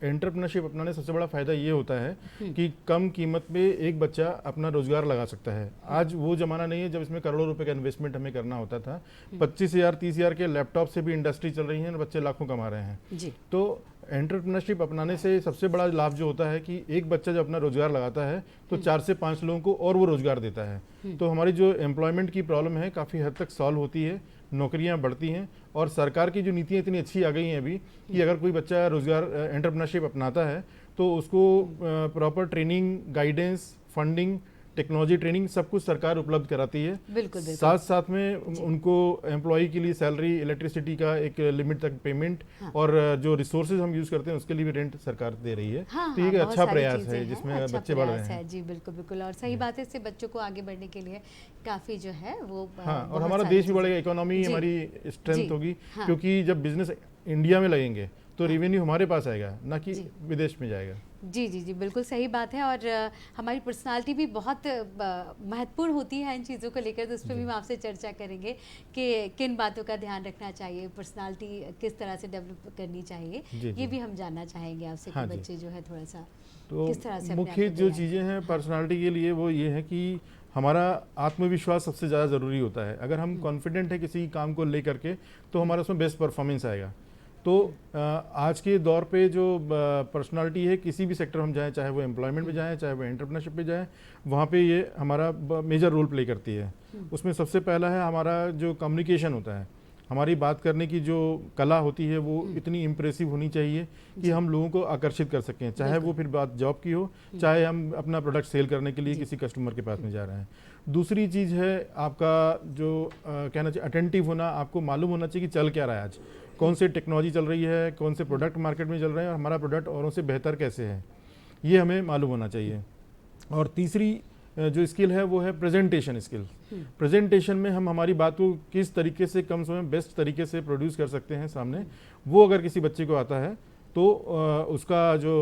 एंटरप्रेन्योरशिप अपनाने सबसे बड़ा फ़ायदा ये होता है कि कम कीमत पे एक बच्चा अपना रोजगार लगा सकता है। आज वो ज़माना नहीं है जब इसमें करोड़ों रुपए का इन्वेस्टमेंट हमें करना होता था। 25,000 30,000 के लैपटॉप से भी इंडस्ट्री चल रही है और बच्चे लाखों कमा रहे हैं। जी, तो एंटरप्रेन्योरशिप अपनाने से सबसे बड़ा लाभ जो होता है कि एक बच्चा जब अपना रोजगार लगाता है तो 4 से 5 लोगों को और वो रोजगार देता है। तो हमारी जो एम्प्लॉयमेंट की प्रॉब्लम है काफ़ी हद तक सॉल्व होती है, नौकरियां बढ़ती हैं और सरकार की जो नीतियां इतनी अच्छी आ गई हैं अभी कि अगर कोई बच्चा रोजगार एंटरप्रेन्योरशिप अपनाता है तो उसको proper training, guidance, funding, technology training सब कुछ सरकार उपलब्ध कराती है। बिल्कुल, बिल्कुल। साथ साथ में उनको एम्प्लॉय के लिए सैलरी, इलेक्ट्रिसिटी का एक लिमिट तक पेमेंट और जो रिसोर्सेज हम यूज करते हैं उसके लिए भी रेंट सरकार दे रही है। हाँ, तो ये एक बहुत अच्छा सारी प्रयास चीज़ें है हैं, जिसमें अच्छा बच्चे बढ़ रहे प्रयास हैं। है। जी, बिल्कुल, बिल्कुल, और सही बात है, इससे बच्चों को आगे बढ़ने के लिए काफ़ी जो है वो हाँ, और बहुत हमारा सारी देश भी चीज़ें- बढ़ेगा, इकोनॉमी जी, हमारी जी, स्ट्रेंथ होगी, हाँ। क्योंकि जब बिजनेस इंडिया में लगेंगे तो रेवेन्यू हमारे पास आएगा, ना कि जी। विदेश में जाएगा। जी, जी, जी, बिल्कुल सही बात है। और हमारी पर्सनालिटी भी बहुत महत्वपूर्ण होती है इन चीज़ों को लेकर, तो उस पर भी हम आपसे चर्चा करेंगे कि किन बातों का ध्यान रखना चाहिए, पर्सनालिटी किस तरह से डेवलप करनी चाहिए, जी, ये जी। भी हम जानना चाहेंगे आपसे कि हाँ जी। बच्चे जो है थोड़ा सा तो किस तरह से अपने मुख्य आप को जो तैयार चीज़ें हैं करें। पर्सनालिटी के लिए वो ये है कि हमारा आत्मविश्वास सबसे ज़्यादा ज़रूरी होता है। अगर हम कॉन्फिडेंट है किसी काम को लेकर के तो हमारा उसमें बेस्ट परफॉर्मेंस आएगा। तो आज के दौर पे जो पर्सनालिटी है, किसी भी सेक्टर हम जाएं, चाहे वो एम्प्लॉयमेंट में जाएं, चाहे वो एंटरप्रेन्योरशिप में जाएं, वहाँ पे ये हमारा मेजर रोल प्ले करती है। उसमें सबसे पहला है हमारा जो कम्युनिकेशन होता है, हमारी बात करने की जो कला होती है वो इतनी इम्प्रेसिव होनी चाहिए कि हम लोगों को आकर्षित कर सकें, चाहे वो फिर बात जॉब की हो, चाहे हम अपना प्रोडक्ट सेल करने के लिए किसी कस्टमर के पास में जा रहे हैं। दूसरी चीज़ है आपका जो कहना चाहिए अटेंटिव होना, आपको मालूम होना चाहिए कि चल क्या रहा है आज, कौन से टेक्नोलॉजी चल रही है, कौन से प्रोडक्ट मार्केट में चल रहे हैं और हमारा प्रोडक्ट औरों से बेहतर कैसे है, ये हमें मालूम होना चाहिए। और तीसरी जो स्किल है वो है प्रेजेंटेशन स्किल। प्रेजेंटेशन में हम हमारी बात को किस तरीके से कम समय में बेस्ट तरीके से प्रोड्यूस कर सकते हैं सामने, वो अगर किसी बच्चे को आता है तो उसका जो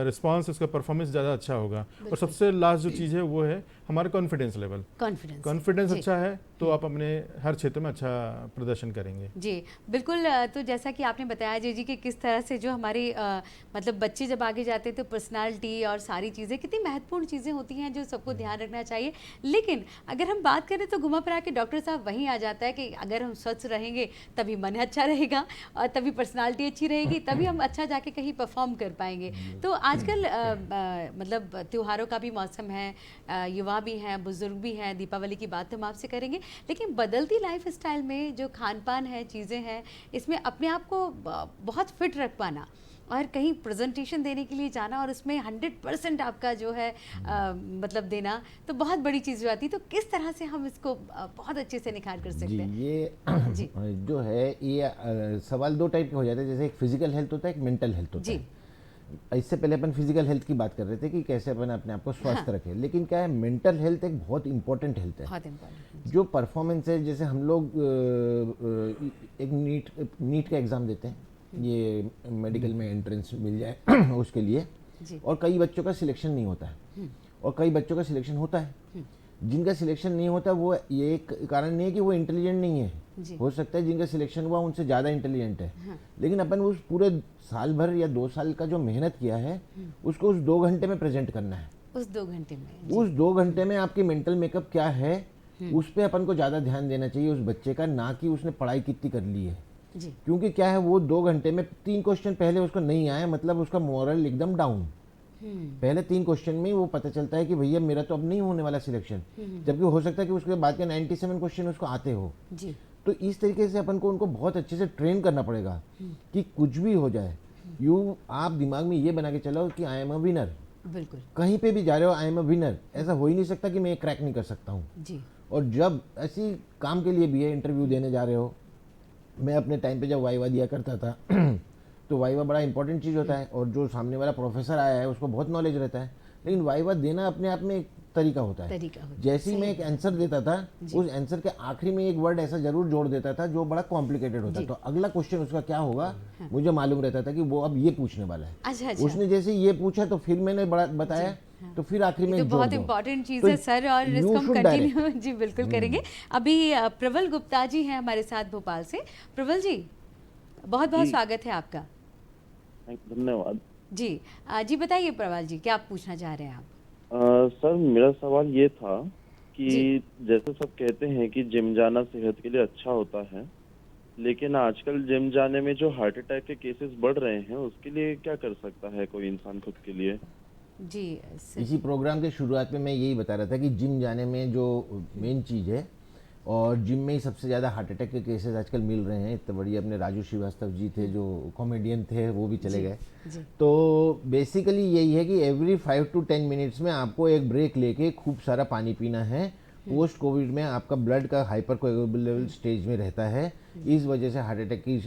रिस्पांस, उसका परफॉर्मेंस ज़्यादा अच्छा होगा। और सबसे लास्ट जो चीज़ है वो है हमारा कॉन्फिडेंस लेवल। कॉन्फिडेंस अच्छा है तो आप अपने हर क्षेत्र में अच्छा प्रदर्शन करेंगे। जी, बिल्कुल। तो जैसा कि आपने बताया जी कि किस तरह से जो हमारी मतलब बच्चे जब आगे जाते हैं तो पर्सनालिटी और सारी चीज़ें कितनी महत्वपूर्ण चीज़ें होती हैं जो सबको ध्यान रखना चाहिए। लेकिन अगर हम बात करें तो घुमा फिरा के डॉक्टर साहब वहीं आ जाता है कि अगर हम स्वस्थ रहेंगे तभी मन अच्छा रहेगा और तभी पर्सनालिटी अच्छी रहेगी, तभी हम अच्छा जाके कहीं परफॉर्म कर पाएंगे। तो आजकल मतलब त्योहारों का भी मौसम है, युवा भी हैं, बुजुर्ग भी हैं, दीपावली की बात तो हम आपसे करेंगे, लेकिन बदलती लाइफस्टाइल में जो खान पान है, चीज़ें हैं, इसमें अपने आप को बहुत फिट रख पाना और कहीं प्रेजेंटेशन देने के लिए जाना और उसमें 100% आपका जो है मतलब देना, तो बहुत बड़ी चीज़ हो जाती है। तो किस तरह से हम इसको बहुत अच्छे से निखार कर सकते हैं? जी, ये जो है ये सवाल दो टाइप के हो जाते हैं, जैसे एक फिजिकल हेल्थ होता है, एक मेंटल हेल्थ होता जी। है। इससे पहले अपन फिजिकल हेल्थ की बात कर रहे थे कि कैसे अपन अपने आप को स्वस्थ हाँ। रखें, लेकिन क्या है, मेंटल हेल्थ एक बहुत इंपॉर्टेंट हेल्थ है। बहुत इम्पोर्टेंट। जो परफॉर्मेंस है, जैसे हम लोग एक नीट का एग्ज़ाम देते हैं, ये मेडिकल में एंट्रेंस मिल जाए उसके लिए, जी। और कई बच्चों का सिलेक्शन नहीं होता है और कई बच्चों का सिलेक्शन होता है। जिनका सिलेक्शन नहीं होता वो ये एक कारण नहीं है कि वो इंटेलिजेंट नहीं है, जी। हो सकता है जिनका सिलेक्शन हुआ उनसे ज़्यादा इंटेलिजेंट है। हाँ। लेकिन अपन उस पूरे साल भर या 2 साल का जो मेहनत किया है उसको उस 2 घंटे में प्रेजेंट करना है। उस 2 घंटे में जी। उस 2 घंटे में आपकी मेंटल मेकअप क्या है उस पे अपन को ज़्यादा ध्यान देना चाहिए उस बच्चे का, ना कि उसने पढ़ाई कितनी कर ली है। जी। क्योंकि क्या है, वो 2 घंटे में 3 क्वेश्चन पहले उसको नहीं आए, मतलब उसका मोरल एकदम डाउन। पहले 3 क्वेश्चन में ही वो पता चलता है कि भैया मेरा तो अब नहीं होने वाला सिलेक्शन, जबकि हो सकता है कि उसके बाद के 97 क्वेश्चन उसको आते हो। जी। तो इस तरीके से अपन को उनको बहुत अच्छे से ट्रेन करना पड़ेगा कि कुछ भी हो जाए, आप दिमाग में ये बना के चलो कि आई एम अ विनर। बिल्कुल। कहीं पे भी जा रहे हो, आई एम अ विनर, ऐसा हो ही नहीं सकता कि मैं क्रैक नहीं कर सकता हूँ। जी। और जब ऐसी काम के लिए भी है, इंटरव्यू देने जा रहे हो, मैं अपने टाइम पे जब वाइवा दिया करता था तो वाइवा बड़ा इंपॉर्टेंट चीज़ होता है और जो सामने वाला प्रोफेसर आया है उसको बहुत नॉलेज रहता है, लेकिन वाइवा देना अपने आप में एक तरीका होता है। तरीका होता है, जैसे ही सही मैं एक आंसर देता था, जी। उस आंसर के आखिरी में एक वर्ड ऐसा जरूर जोड़ देता था जो बड़ा कॉम्प्लिकेटेड होता, जी। तो अगला क्वेश्चन उसका क्या होगा मुझे मालूम रहता था कि वो अब ये पूछने वाला है। अच्छा अच्छा। उसने जैसे ये पूछा तो फिर मैंने बड़ा बताया, तो फिर आखिरी में ये तो एक जोड़ बहुत दो। इम्पोर्टेंट चीज़ तो है सर, और you इसको हम should कंटिन्यू जी बिल्कुल करेंगे। अभी प्रबल गुप्ता जी हैं हमारे साथ भोपाल से। प्रबल जी, बहुत बहुत जी। स्वागत है आपका। धन्यवाद। जी जी बताइए प्रबल जी, क्या आप पूछना चाह रहे हैं आप? सर मेरा सवाल ये था कि जी। जैसे सब कहते हैं कि जिम जाना सेहत के लिए अच्छा होता है, लेकिन आजकल जिम जाने में जो हार्ट अटैक के केसेस बढ़ रहे हैं उसके लिए क्या कर सकता है कोई इंसान खुद के लिए? जी सर। इसी प्रोग्राम के शुरुआत में मैं यही बता रहा था कि जिम जाने में जो मेन चीज़ है, और जिम में ही सबसे ज़्यादा हार्ट अटैक के केसेस आजकल मिल रहे हैं। इतने बढ़िया अपने राजू श्रीवास्तव जी थे जो कॉमेडियन थे, वो भी चले जी, गए। जी। तो बेसिकली यही है कि एवरी 5 to 10 मिनट्स में आपको एक ब्रेक लेके खूब सारा पानी पीना है। पोस्ट कोविड में आपका ब्लड का हाइपर कोएगुलेबल लेवल स्टेज में रहता है, इस वजह से हार्ट अटैक की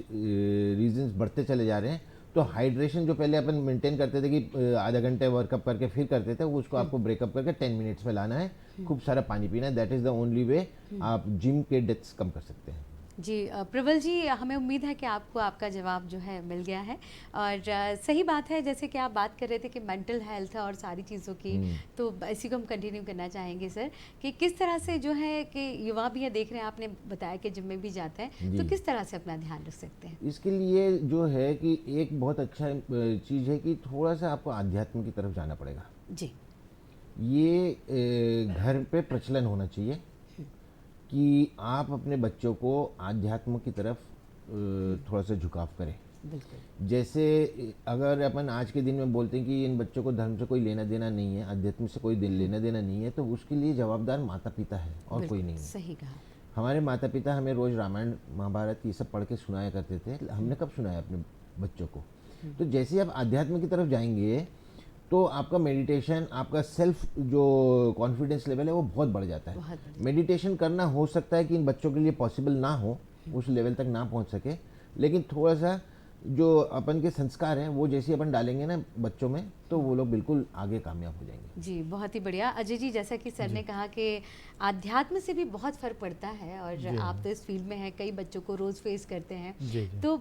रीजंस बढ़ते चले जा रहे हैं। तो हाइड्रेशन जो पहले अपन मेंटेन करते थे कि आधा घंटे वर्कअप करके फिर करते थे, वो उसको आपको ब्रेकअप करके 10 मिनट्स में लाना है, खूब सारा पानी पीना है। That is the only way आप जिम के डेथ्स कम कर सकते हैं। जी प्रबल जी, हमें उम्मीद है कि आपको आपका जवाब जो है मिल गया है। और सही बात है, जैसे कि आप बात कर रहे थे कि मेंटल हेल्थ और सारी चीज़ों की, तो इसी को हम कंटिन्यू करना चाहेंगे सर कि किस तरह से जो है कि युवा भी ये देख रहे हैं, आपने बताया कि जिम में भी जाते हैं, तो जी। किस तरह से अपना ध्यान रख सकते हैं? इसके लिए जो है कि एक बहुत अच्छा चीज़ है कि थोड़ा सा आपको आध्यात्म की तरफ जाना पड़ेगा। जी। ये घर पे प्रचलन होना चाहिए कि आप अपने बच्चों को आध्यात्म की तरफ थोड़ा सा झुकाव करें। बिल्कुल। जैसे अगर अपन आज के दिन में बोलते हैं कि इन बच्चों को धर्म से कोई लेना देना नहीं है, अध्यात्म से कोई लेना देना नहीं है, तो उसके लिए जवाबदार माता पिता है और कोई बिल्कुल, नहीं है। सही कहा। हमारे माता पिता हमें रोज़ रामायण महाभारत ये सब पढ़ के सुनाया करते थे, हमने कब सुनाया अपने बच्चों को? तो जैसे ही आप आध्यात्म की तरफ जाएंगे तो आपका मेडिटेशन, आपका सेल्फ जो कॉन्फिडेंस लेवल है वो बहुत बढ़ जाता है। बहुत बढ़ मेडिटेशन करना हो सकता है कि इन बच्चों के लिए पॉसिबल ना हो, उस लेवल तक ना पहुंच सके, लेकिन थोड़ा सा जो अपन के संस्कार हैं वो जैसे अपन डालेंगे ना बच्चों में, तो वो लोग बिल्कुल आगे कामयाब हो जाएंगे। जी बहुत ही बढ़िया। अजय जी, जैसा कि सर ने कहा कि आध्यात्म से भी बहुत फ़र्क पड़ता है, और आप तो इस फील्ड में हैं, कई बच्चों को रोज़ फेस करते हैं, जी, जी। तो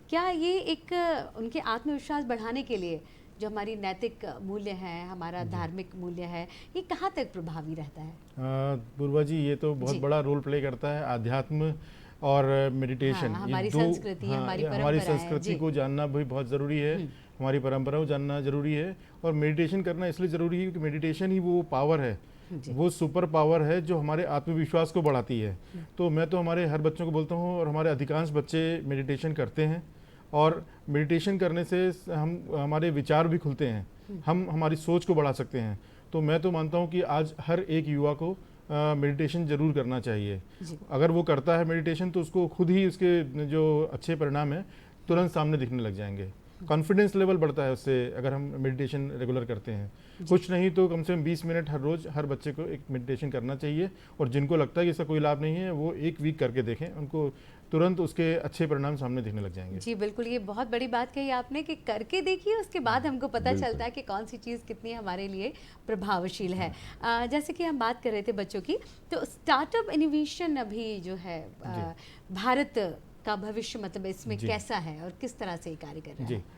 क्या ये एक उनके आत्मविश्वास बढ़ाने के लिए जो हमारी नैतिक मूल्य है, हमारा धार्मिक मूल्य है, ये कहाँ तक प्रभावी रहता है? पूर्वा जी, ये तो बहुत जी। बड़ा रोल प्ले करता है आध्यात्म और मेडिटेशन। हाँ, ये हमारी संस्कृति, हमारी हमारी परंपराएं, संस्कृति जी। को जानना भी बहुत ज़रूरी है, हमारी परंपराओं को जानना ज़रूरी है, और मेडिटेशन करना इसलिए ज़रूरी है क्योंकि मेडिटेशन ही वो पावर है, जी। वो सुपर पावर है जो हमारे आत्मविश्वास को बढ़ाती है। तो मैं तो हमारे हर बच्चों को बोलता हूँ, और हमारे अधिकांश बच्चे मेडिटेशन करते हैं, और मेडिटेशन करने से हमारे विचार भी खुलते हैं, हम हमारी सोच को बढ़ा सकते हैं। तो मैं तो मानता हूँ कि आज हर एक युवा को मेडिटेशन ज़रूर करना चाहिए। जी। अगर वो करता है मेडिटेशन तो उसको खुद ही उसके जो अच्छे परिणाम हैं तुरंत सामने दिखने लग जाएंगे। कॉन्फिडेंस लेवल बढ़ता है उससे, अगर हम मेडिटेशन रेगुलर करते हैं। कुछ नहीं तो कम से कम 20 मिनट हर रोज़ हर बच्चे को एक मेडिटेशन करना चाहिए, और जिनको लगता है कि इसका कोई लाभ नहीं है वो 1 वीक करके देखें, उनको तुरंत उसके अच्छे परिणाम सामने दिखने लग जाएंगे। जी बिल्कुल, ये बहुत बड़ी बात कही आपने कि करके देखिए, उसके बाद हमको पता चलता है कि कौन सी चीज़ कितनी हमारे लिए प्रभावशील है। जैसे कि हम बात कर रहे थे बच्चों की, तो स्टार्टअप इनोवेशन अभी जो है भारत का भविष्य मतलब इसमें जी। कैसा है और किस तरह से ये कार्य कर रहा जी, है?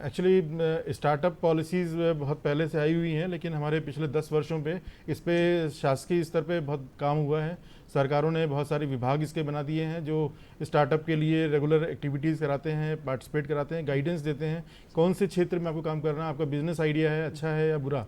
एक्चुअली स्टार्टअप पॉलिसीज़ बहुत पहले से आई हुई हैं, लेकिन हमारे पिछले 10 वर्षों पे इस पे शासकीय स्तर पे बहुत काम हुआ है। सरकारों ने बहुत सारे विभाग इसके बना दिए हैं जो स्टार्टअप के लिए रेगुलर एक्टिविटीज़ कराते हैं, पार्टिसिपेट कराते हैं, गाइडेंस देते हैं, कौन से क्षेत्र में आपको काम करना है, आपका बिजनेस आइडिया है अच्छा है या बुरा,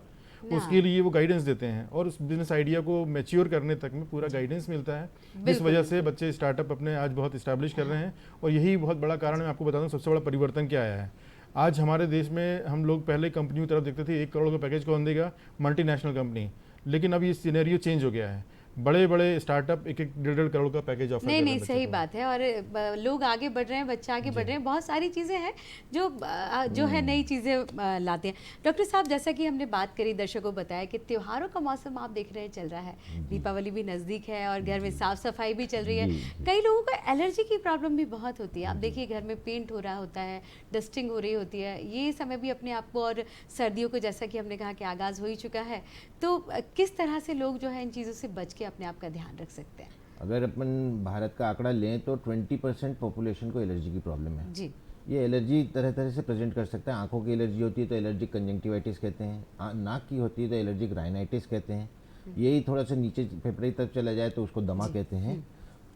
उसके लिए वो गाइडेंस देते हैं और उस बिजनेस आइडिया को मैच्योर करने तक में पूरा गाइडेंस मिलता है। इस वजह से बच्चे स्टार्टअप अपने आज बहुत इस्टेब्लिश कर रहे हैं और यही बहुत बड़ा कारण मैं आपको बता दूं, सबसे बड़ा परिवर्तन क्या आया है। आज हमारे देश में हम लोग पहले कंपनियों की तरफ देखते थे, 1 करोड़ का पैकेज कौन देगा, मल्टीनेशनल कंपनी, लेकिन अब ये सिनेरियो चेंज हो गया है। बड़े बड़े स्टार्टअप 1-1 करोड़ का पैकेज ऑफर नहीं नहीं, सही बात है। और लोग आगे बढ़ रहे हैं, बच्चे आगे बढ़ रहे हैं, बहुत सारी चीज़ें हैं जो है नई चीज़ें लाते हैं। डॉक्टर साहब, जैसा कि हमने बात करी, दर्शकों को बताया कि त्योहारों का मौसम आप देख रहे हैं चल रहा है, दीपावली भी नज़दीक है और घर में साफ सफाई भी चल रही है। कई लोगों को एलर्जी की प्रॉब्लम भी बहुत होती है। आप देखिए घर में पेंट हो रहा होता है, डस्टिंग हो रही होती है, ये समय भी अपने आप को, और सर्दियों को जैसा कि हमने कहा कि आगाज़ हो ही चुका है, तो किस तरह से लोग जो है इन चीज़ों से बच के अपने आप का ध्यान रख सकते हैं? अगर अपन भारत का आंकड़ा लें तो 20% पॉपुलेशन को एलर्जी की प्रॉब्लम है। जी ये एलर्जी तरह तरह से प्रेजेंट कर सकता है। आंखों की एलर्जी होती है तो एलर्जिक कंजंक्टिवाइटिस कहते हैं, नाक की होती है तो एलर्जिक राइनाइटिस कहते हैं, यही थोड़ा सा नीचे फेफड़े की तरफ चला जाए तो उसको दमा कहते हैं।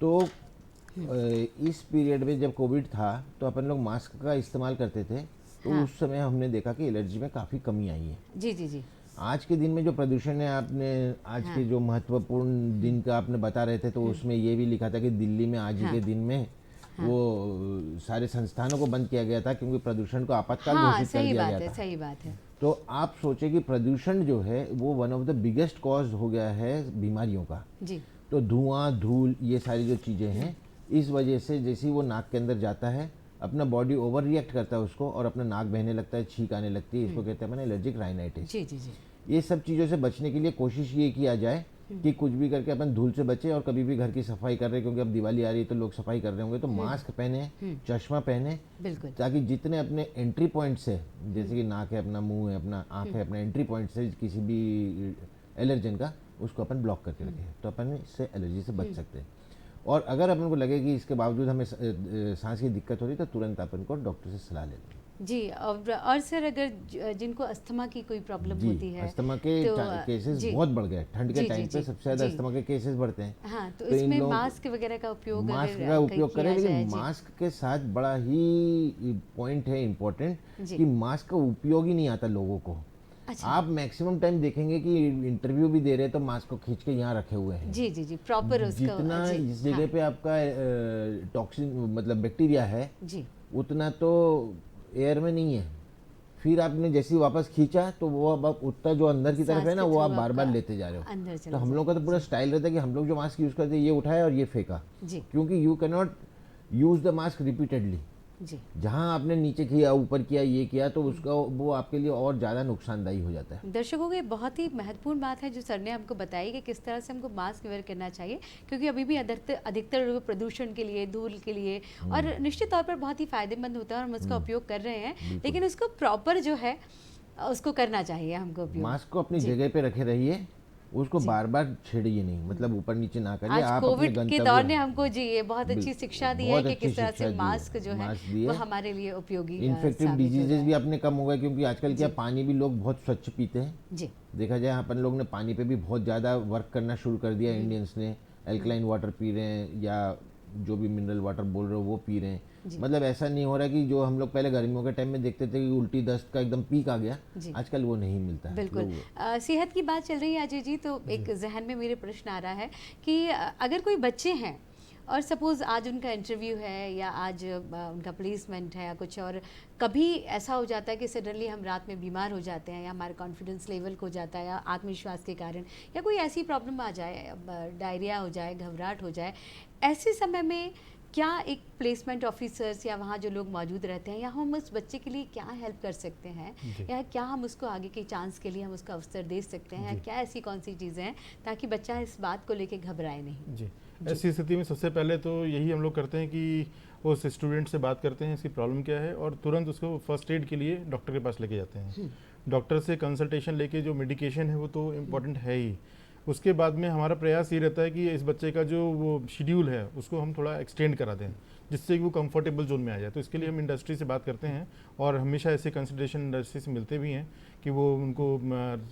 तो इस पीरियड में जब कोविड था तो अपन लोग मास्क का इस्तेमाल करते थे, तो उस समय हमने देखा कि एलर्जी में काफ़ी कमी आई है। जी जी जी। आज के दिन में जो प्रदूषण है, आपने आज के जो महत्वपूर्ण दिन का आपने बता रहे थे, तो उसमें ये भी लिखा था कि दिल्ली में आज ही के दिन में वो सारे संस्थानों को बंद किया गया था क्योंकि प्रदूषण को आपातकाल घोषित कर दिया गया था। सही बात है। तो आप सोचे कि प्रदूषण जो है वो one of the biggest cause हो गया है बीमारियों का। जी तो धुआं, धूल, ये सारी जो चीज़ें हैं, इस वजह से जैसे ही वो नाक के अंदर जाता है, अपना बॉडी ओवर रिएक्ट करता है उसको और अपना नाक बहने लगता है, छींक आने लगती है, इसको कहते हैं एलर्जिक राइनाइटिस। जी जी जी। ये सब चीज़ों से बचने के लिए कोशिश ये किया जाए कि कुछ भी करके अपन धूल से बचे, और कभी भी घर की सफाई कर रहे हैं, क्योंकि अब दिवाली आ रही है तो लोग सफाई कर रहे होंगे, तो मास्क पहने, चश्मा पहने, बिल्कुल। ताकि जितने अपने एंट्री पॉइंट से, जैसे कि नाक है, अपना मुंह है, अपना आँख है, अपना एंट्री पॉइंट से किसी भी एलर्जन का, उसको अपन ब्लॉक करके रखें, तो अपन इससे एलर्जी से बच सकते हैं। और अगर अपन को लगे कि इसके बावजूद हमें सांस की दिक्कत हो रही है तो तुरंत अपन को डॉक्टर से सलाह लेनी। जी, और सर अगर जिनको अस्थमा की कोई प्रॉब्लम होती है, अस्थमा के तो केसेस बहुत बढ़ गए। ठंड के टाइम पे सबसे ज्यादा अस्थमा के केसेस बढ़ते हैं। हाँ, तो इसमें मास्क वगैरह का उपयोग करें, लेकिन मास्क के साथ बड़ा ही पॉइंट है इम्पोर्टेंट कि मास्क का उपयोग ही नहीं आता लोगों को। अच्छा। आप मैक्सिमम टाइम देखेंगे कि इंटरव्यू भी दे रहे हैं तो मास्क को खींच के यहाँ रखे हुए हैं। जी जी जी, प्रॉपर उसका जितना इस जगह पे आपका टॉक्सिन मतलब बैक्टीरिया है जी, उतना तो एयर में नहीं है। फिर आपने जैसे ही वापस खींचा तो वो अब उतना जो अंदर की तरफ है ना, वो आप बार बार लेते जा रहे हो। तो हम लोग का तो पूरा स्टाइल रहता है कि हम लोग जो मास्क यूज करते हैं, ये उठाया और ये फेंका, क्योंकि you can not use the mask repeatedly. जहां आपने नीचे किया, ऊपर किया, ये किया, तो उसका वो आपके लिए और ज़्यादा नुकसानदायी हो जाता है। दर्शकों की बहुत ही महत्वपूर्ण बात है जो सर ने हमको बताई कि किस तरह से हमको मास्क वेयर करना चाहिए, क्योंकि अभी भी अधिकतर लोग प्रदूषण के लिए, धूल के लिए, और निश्चित तौर पर बहुत ही फायदेमंद होता है और हम उसका उपयोग कर रहे हैं, लेकिन उसको प्रॉपर जो है उसको करना चाहिए हमको उपयोग। मास्क को अपनी जगह पे रखे रहिए, उसको बार बार छेड़िए नहीं, मतलब ऊपर नीचे ना करिए। आज कोविड के दौर ने हमको जी ये बहुत अच्छी शिक्षा दी है कि किस तरह से मास्क जो है वो हमारे लिए उपयोगी। इन्फेक्टिव डिजीजेस भी अपने कम हो गए, क्योंकि आजकल क्या पानी भी लोग बहुत स्वच्छ पीते हैं जी। देखा जाए अपन लोग ने पानी पे भी बहुत ज़्यादा वर्क करना शुरू कर दिया। इंडियंस ने एल्कलाइन वाटर पी रहे हैं या जो भी मिनरल वाटर बोल रहे हो वो पी रहे हैं। मतलब ऐसा नहीं हो रहा कि जो हम लोग पहले गर्मियों के टाइम में देखते थे कि उल्टी दस्त का एकदम पीक आ गया, आजकल वो नहीं मिलता है। बिल्कुल। सेहत की बात चल रही है अजय जी, तो एक जहन में मेरे प्रश्न आ रहा है कि अगर कोई बच्चे हैं और सपोज़ आज उनका इंटरव्यू है या आज उनका प्लेसमेंट है या कुछ, और कभी ऐसा हो जाता है कि सडनली हम रात में बीमार हो जाते हैं या हमारा कॉन्फिडेंस लेवल हो जाता है या आत्मविश्वास के कारण या कोई ऐसी प्रॉब्लम आ जाए, डायरिया हो जाए, घबराहट हो जाए, ऐसे समय में क्या एक प्लेसमेंट ऑफिसर्स या वहाँ जो लोग मौजूद रहते हैं, या हम उस बच्चे के लिए क्या हेल्प कर सकते हैं, या क्या हम उसको आगे के चांस के लिए हम उसका अवसर दे सकते हैं, क्या ऐसी कौन सी चीज़ें हैं ताकि बच्चा इस बात को लेके घबराए नहीं? जी, ऐसी स्थिति में सबसे पहले तो यही हम लोग करते हैं कि उस स्टूडेंट से बात करते हैं इसकी प्रॉब्लम क्या है और तुरंत उसको फर्स्ट एड के लिए डॉक्टर के पास लेके जाते हैं। डॉक्टर से कंसल्टेशन लेके जो मेडिकेशन है वो तो इम्पॉर्टेंट है ही। उसके बाद में हमारा प्रयास ये रहता है कि इस बच्चे का जो वो शेड्यूल है उसको हम थोड़ा एक्सटेंड करा दें जिससे कि वो कंफर्टेबल जोन में आ जाए। तो इसके लिए हम इंडस्ट्री से बात करते हैं और हमेशा ऐसे कंसल्टेशन इंडस्ट्री से मिलते भी हैं कि वो उनको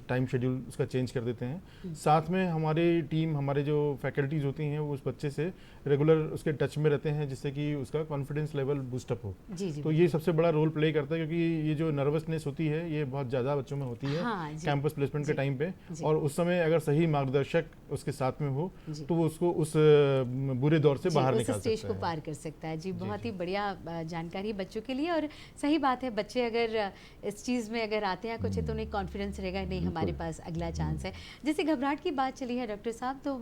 टाइम शेड्यूल उसका चेंज कर देते हैं। साथ में हमारी टीम, हमारे जो फैकल्टीज़ होती हैं वो उस बच्चे से रेगुलर उसके टच में रहते हैं जिससे कि उसका कॉन्फिडेंस लेवल बूस्टअप हो। जी तो ये सबसे बड़ा रोल प्ले करता है क्योंकि ये जो नर्वसनेस होती है ये बहुत ज़्यादा बच्चों में होती है कैंपस प्लेसमेंट के टाइम पे, और उस समय अगर सही मार्गदर्शक उसके साथ में हो तो वो उसको उस बुरे दौर से बाहर निकाल सकता है, स्टेज को पार कर सकता है। जी, बहुत ही बढ़िया जानकारी बच्चों के लिए। और सही बात है, बच्चे अगर इस चीज़ में अगर आते हैं कुछ तो उन्हें कॉन्फिडेंस रहेगा नहीं हमारे पास अगला चांस है। जैसे घबराहट की बात चली है डॉक्टर साहब, तो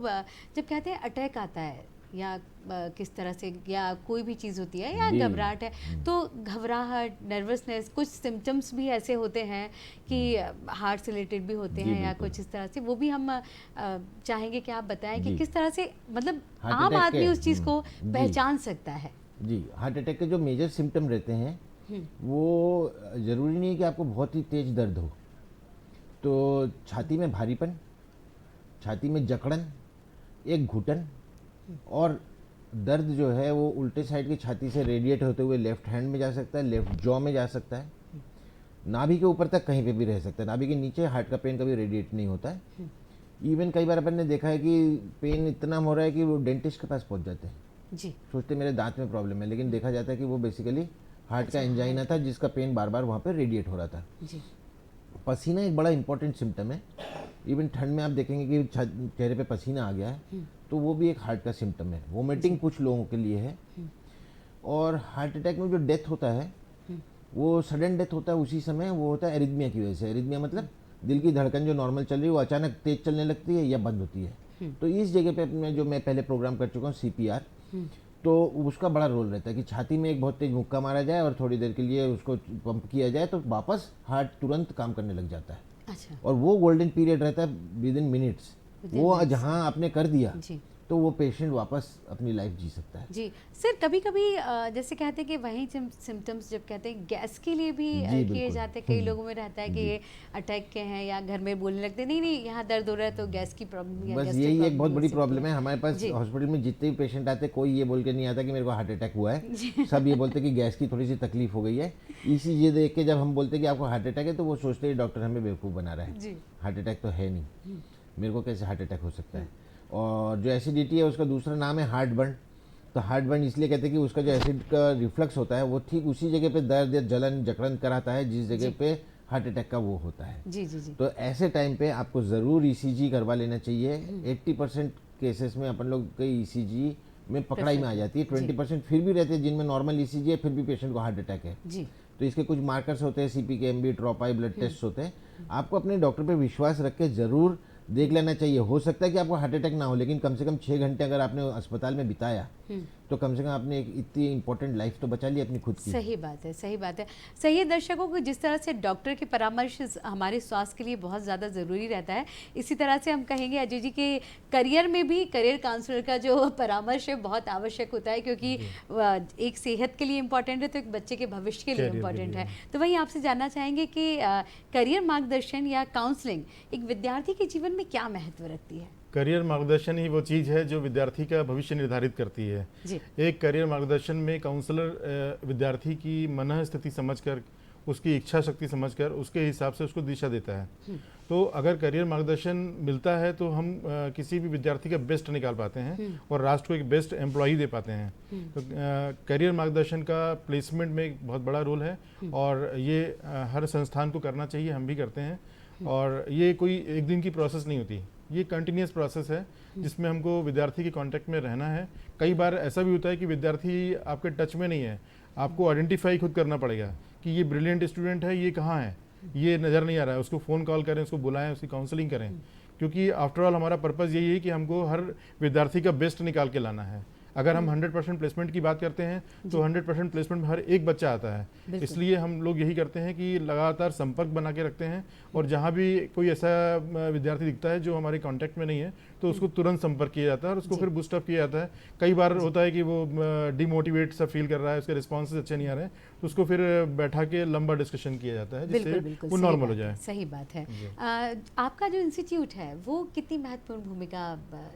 जब कहते हैं अटैक आता है या किस तरह से या कोई भी चीज़ होती है या घबराहट है, तो घबराहट, नर्वसनेस, कुछ सिम्टम्स भी ऐसे होते हैं कि हार्ट से रिलेटेड भी होते हैं या कुछ इस तरह से, वो भी हम चाहेंगे कि आप बताएं कि किस तरह से मतलब आम आदमी उस चीज़ को पहचान सकता है। जी, हार्ट अटैक के जो मेजर सिम्टम रहते हैं वो ज़रूरी नहीं है कि आपको बहुत ही तेज दर्द हो। तो छाती में भारीपन, छाती में जकड़न, एक घुटन और दर्द जो है वो उल्टे साइड की छाती से रेडिएट होते हुए लेफ्ट हैंड में जा सकता है, लेफ्ट जॉ में जा सकता है, नाभि के ऊपर तक कहीं पे भी रह सकता है। नाभि के नीचे हार्ट का पेन कभी रेडिएट नहीं होता है। इवन कई बार अपन ने देखा है कि पेन इतना हो रहा है कि वो डेंटिस्ट के पास पहुंच जाते हैं जी, सोचते मेरे दांत में प्रॉब्लम है, लेकिन देखा जाता है कि वो बेसिकली हार्ट का एंजाइना था जिसका पेन बार बार वहाँ पे रेडिएट हो रहा था। जी, पसीना एक बड़ा इंपॉर्टेंट सिम्टम है। इवन ठंड में आप देखेंगे कि चेहरे पे पसीना आ गया है तो वो भी एक हार्ट का सिम्टम है। वोमिटिंग कुछ लोगों के लिए है। और हार्ट अटैक में जो डेथ होता है वो सडन डेथ होता है उसी समय, वो होता है एरिथमिया की वजह से। एरिथमिया मतलब दिल की धड़कन जो नॉर्मल चल रही है वो अचानक तेज चलने लगती है या बंद होती है। तो इस जगह पे अपने जो मैं पहले प्रोग्राम कर चुका हूँ CPR, तो उसका बड़ा रोल रहता है कि छाती में एक बहुत तेज मुक्का मारा जाए और थोड़ी देर के लिए उसको पंप किया जाए तो वापस हार्ट तुरंत काम करने लग जाता है। अच्छा, और वो गोल्डन पीरियड रहता है विद इन मिनट्स। वो जहाँ आपने कर दिया जी, तो वो पेशेंट वापस अपनी लाइफ जी सकता है। जी। सर कभी कभी जैसे कहते हैं कि वही सिम्टम्स जब कहते हैं गैस के लिए भी जी, किए बिल्कुल। जाते हैं, कई लोगों में रहता है कि ये अटैक के हैं या घर में बोलने लगते हैं नहीं नहीं यहाँ दर्द हो रहा है तो गैस की प्रॉब्लम या बस gastric यही एक problem बहुत हो बड़ी सकती प्रॉब्लम है हमारे पास जी। हॉस्पिटल में। जितने भी पेशेंट आते हैं कोई ये बोल के नहीं आता कि मेरे को हार्ट अटैक हुआ है। सब ये बोलते हैं कि गैस की थोड़ी सी तकलीफ हो गई है। ECG देख के जब हम बोलते हैं कि आपको हार्ट अटैक है तो वो सोचते हैं डॉक्टर हमें बेवकूफ़ बना रहा है। जी, हार्ट अटैक तो है नहीं, मेरे को कैसे हार्ट अटैक हो सकता है। और जो एसिडिटी है उसका दूसरा नाम है हार्ट बर्न। तो हार्ट बर्न इसलिए कहते हैं कि उसका जो एसिड का रिफ्लक्स होता है वो ठीक उसी जगह पे दर्द या जलन जकड़न कराता है जिस जगह पे हार्ट अटैक का वो होता है। जी, जी, जी, तो ऐसे टाइम पे आपको ज़रूर ECG करवा लेना चाहिए। 80% केसेस में अपन लोग के ECG में पकड़ाई में आ जाती है। 20% फिर भी रहते हैं जिनमें नॉर्मल ECG है फिर भी पेशेंट को हार्ट अटैक है। जी, तो इसके कुछ मार्कर्स होते हैं, CPK-MB, ट्रोपाई, ब्लड टेस्ट होते हैं। आपको अपने डॉक्टर पे विश्वास रख के ज़रूर देख लेना चाहिए। हो सकता है कि आपको हार्ट अटैक ना हो, लेकिन कम से कम 6 घंटे अगर आपने अस्पताल में बिताया तो कम से कम आपने एक इतनी इंपॉर्टेंट लाइफ तो बचा ली अपनी खुद की। सही बात है, सही बात है। सही है दर्शकों को, जिस तरह से डॉक्टर के परामर्श हमारे स्वास्थ्य के लिए बहुत ज़्यादा ज़रूरी रहता है, इसी तरह से हम कहेंगे अजय जी के करियर में भी करियर काउंसलर का जो परामर्श है बहुत आवश्यक होता है, क्योंकि एक सेहत के लिए इम्पोर्टेंट है तो एक बच्चे के भविष्य के लिए Career के इम्पोर्टेंट लिए। है। तो वहीं आपसे जानना चाहेंगे कि करियर मार्गदर्शन या काउंसलिंग एक विद्यार्थी के जीवन में क्या महत्व रखती है? करियर मार्गदर्शन ही वो चीज़ है जो विद्यार्थी का भविष्य निर्धारित करती है। जी, एक करियर मार्गदर्शन में काउंसलर विद्यार्थी की मनः स्थिति समझकर, उसकी इच्छा शक्ति समझकर उसके हिसाब से उसको दिशा देता है। तो अगर करियर मार्गदर्शन मिलता है तो हम किसी भी विद्यार्थी का बेस्ट निकाल पाते हैं और राष्ट्र को एक बेस्ट एम्प्लॉय दे पाते हैं। तो करियर मार्गदर्शन का प्लेसमेंट में एक बहुत बड़ा रोल है और ये हर संस्थान को करना चाहिए, हम भी करते हैं। और ये कोई एक दिन की प्रोसेस नहीं होती, ये कंटिन्यूस प्रोसेस है जिसमें हमको विद्यार्थी के कांटेक्ट में रहना है। कई बार ऐसा भी होता है कि विद्यार्थी आपके टच में नहीं है, आपको आइडेंटिफाई खुद करना पड़ेगा कि ये ब्रिलियंट स्टूडेंट है, ये कहाँ है, ये नज़र नहीं आ रहा है। उसको फ़ोन कॉल करें, उसको बुलाएं, उसकी काउंसलिंग करें, क्योंकि आफ्टर ऑल हमारा पर्पज़ यही है कि हमको हर विद्यार्थी का बेस्ट निकाल के लाना है। अगर हम 100% प्लेसमेंट की बात करते हैं तो 100% प्लेसमेंट में हर एक बच्चा आता है। इसलिए हम लोग यही करते हैं कि लगातार संपर्क बना के रखते हैं और जहाँ भी कोई ऐसा विद्यार्थी दिखता है जो हमारे कांटेक्ट में नहीं है तो उसको तुरंत संपर्क किया जाता है और उसको जी। फिर बूस्टअप किया जाता है। कई बार होता है कि वो डिमोटिवेट सा फील कर रहा है, उसके रिस्पॉन्सेज अच्छे नहीं आ रहे हैं, तो उसको फिर बैठा के लंबा डिस्कशन किया जाता है बिल्कुल जिससे बिल्कुल वो सही नॉर्मल हो बात जाए। है, सही बात है। जी। आपका जो इंस्टीट्यूट है वो कितनी महत्वपूर्ण भूमिका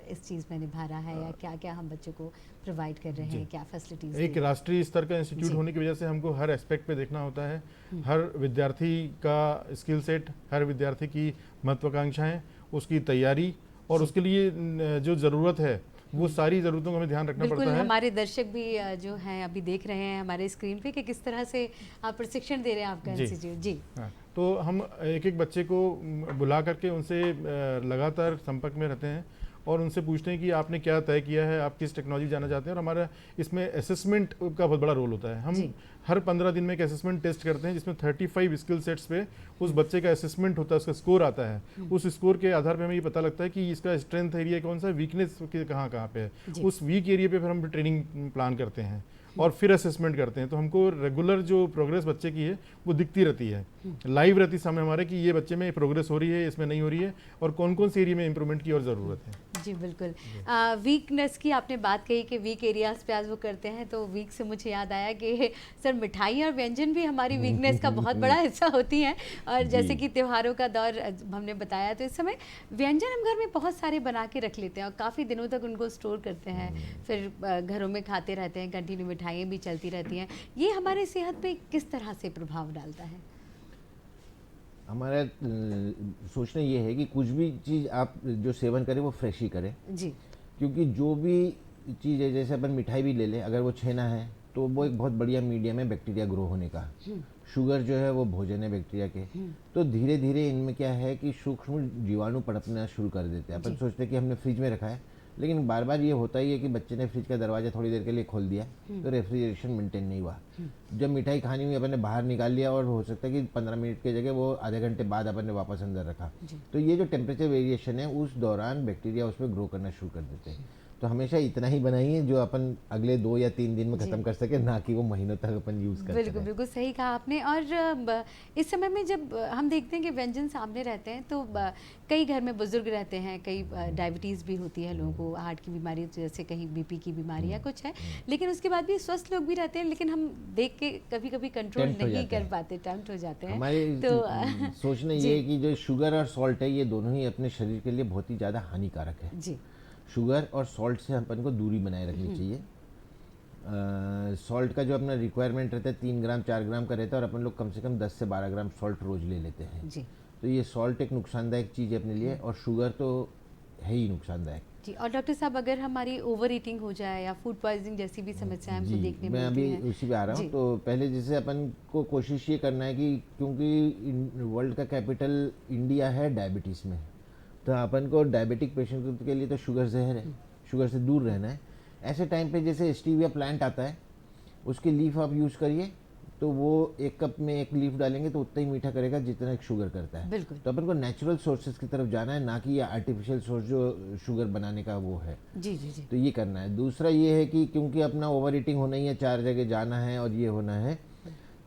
इस चीज़ में निभा रहा है, या क्या क्या हम बच्चों को प्रोवाइड कर रहे हैं, क्या फैसिलिटीज एक राष्ट्रीय स्तर का इंस्टीट्यूट जी। होने की वजह से हमको हर एस्पेक्ट पे देखना होता है, हर विद्यार्थी का स्किल सेट, हर विद्यार्थी की महत्वाकांक्षाएं, उसकी तैयारी और उसके लिए जो ज़रूरत है वो सारी ज़रूरतों का हमें ध्यान रखना बिल्कुल। पड़ता है। हमारे दर्शक भी जो हैं अभी देख रहे हैं हमारे स्क्रीन पे कि किस तरह से आप प्रशिक्षण दे रहे हैं आपका जी। इंस्टीट्यूट। जी हाँ, तो हम एक एक बच्चे को बुला करके उनसे लगातार संपर्क में रहते हैं और उनसे पूछते हैं कि आपने क्या तय किया है, आप किस टेक्नोलॉजी जाना चाहते हैं, और हमारा इसमें असेसमेंट का बहुत बड़ा रोल होता है। हम जी। हर 15 दिन में एक असेसमेंट टेस्ट करते हैं जिसमें 35 स्किल सेट्स पे उस बच्चे का असेसमेंट होता है, उसका स्कोर आता है। उस स्कोर के आधार पे हमें ये पता लगता है कि इसका स्ट्रेंथ एरिया कौन सा है, वीकनेस कहाँ कहाँ पे जी। है। उस वीक एरिया पे फिर हम ट्रेनिंग प्लान करते हैं और फिर असेसमेंट करते हैं। तो हमको रेगुलर जो प्रोग्रेस बच्चे की है वो दिखती रहती है, लाइव रहती सामने हमारे कि ये बच्चे में प्रोग्रेस हो रही है, इसमें नहीं हो रही है, और कौन कौन सी एरिया में इंप्रूवमेंट की और ज़रूरत है। जी बिल्कुल। वीकनेस की आपने बात कही कि वीक एरियाज पे आज वो करते हैं, तो वीक से मुझे याद आया कि सर मिठाई और व्यंजन भी हमारी वीकनेस का बहुत बड़ा हिस्सा होती हैं। और जैसे कि त्योहारों का दौर हमने बताया, तो इस समय व्यंजन हम घर में बहुत सारे बना के रख लेते हैं और काफ़ी दिनों तक उनको स्टोर करते हैं, फिर घरों में खाते रहते हैं, कंटिन्यू मिठाइयाँ भी चलती रहती हैं। ये हमारे सेहत पे किस तरह से प्रभाव डालता है? हमारा सोचना ये है कि कुछ भी चीज़ आप जो सेवन करें वो फ्रेश ही करें, जी क्योंकि जो भी चीज़ है, जैसे अपन मिठाई भी ले लें, अगर वो छेना है तो वो एक बहुत बढ़िया मीडियम है बैक्टीरिया ग्रो होने का। शुगर जो है वो भोजन है बैक्टीरिया के। तो धीरे धीरे इनमें क्या है कि सूक्ष्म जीवाणु पनपना शुरू कर देते हैं। अपन सोचते हैं कि हमने फ्रिज में रखा है, लेकिन बार बार ये होता ही है कि बच्चे ने फ्रिज का दरवाजा थोड़ी देर के लिए खोल दिया तो रेफ्रिजरेशन मेंटेन नहीं हुआ। जब मिठाई खानी हुई अपन ने बाहर निकाल लिया और हो सकता है कि 15 मिनट की जगह वो आधे घंटे बाद अपन ने वापस अंदर रखा, तो ये जो टेम्परेचर वेरिएशन है उस दौरान बैक्टीरिया उसमें ग्रो करना शुरू कर देते हैं। तो हमेशा इतना ही बनाइए जो अपन अगले 2 या 3 दिन में ख़त्म कर सके, ना कि वो महीनों तक अपन यूज़ कर बिल्कुल सकें। बिल्कुल सही कहा आपने। और इस समय में जब हम देखते हैं कि व्यंजन सामने रहते हैं, तो कई घर में बुजुर्ग रहते हैं, कई डायबिटीज़ भी होती है लोगों को, हार्ट की बीमारी, जैसे कहीं बीपी की बीमारी या कुछ है, लेकिन उसके बाद भी स्वस्थ लोग भी रहते हैं, लेकिन हम देख के कभी कभी कंट्रोल टेम्प्ट हो नहीं जाते कर हैं। पाते, टेम्प्ट हो जाते हैं। हमारे तो सोचना जी। ये है कि जो शुगर और सॉल्ट है ये दोनों ही अपने शरीर के लिए बहुत ही ज़्यादा हानिकारक है। जी शुगर और सॉल्ट से अपन को दूरी बनाए रखनी चाहिए। सॉल्ट का जो अपना रिक्वायरमेंट रहता है 3 ग्राम 4 ग्राम का रहता है, और अपन लोग कम से कम 10 से 12 ग्राम सॉल्ट रोज़ ले लेते हैं। जी तो ये सॉल्ट एक नुकसानदायक चीज़ है अपने लिए, और शुगर तो है ही नुकसानदायक। जी। और डॉक्टर साहब, अगर हमारी ओवर ईटिंग हो जाए या फूड पॉइजनिंग जैसी भी समस्याएं हमको जी, देखने मैं मिलती अभी हैं। उसी पे आ रहा हूँ। जी। तो पहले जैसे अपन को कोशिश ये करना है कि क्योंकि वर्ल्ड का कैपिटल इंडिया है डायबिटीज़ में, तो अपन को डायबिटिक पेशेंट के लिए तो शुगर जहर है, शुगर से दूर रहना है। ऐसे टाइम पे जैसे स्टीविया प्लांट आता है, उसकी लीफ आप यूज़ करिए, तो वो 1 कप में 1 लीफ डालेंगे तो उतना ही मीठा करेगा जितना एक शुगर करता है। बिल्कुल। तो अपन को नेचुरल सोर्सेज की तरफ जाना है, ना कि ये आर्टिफिशियल सोर्स जो शुगर बनाने का वो है, जी जी जी तो ये करना है। दूसरा ये है कि क्योंकि अपना ओवर ईटिंग होना ही है, 4 जगह जाना है और ये होना है,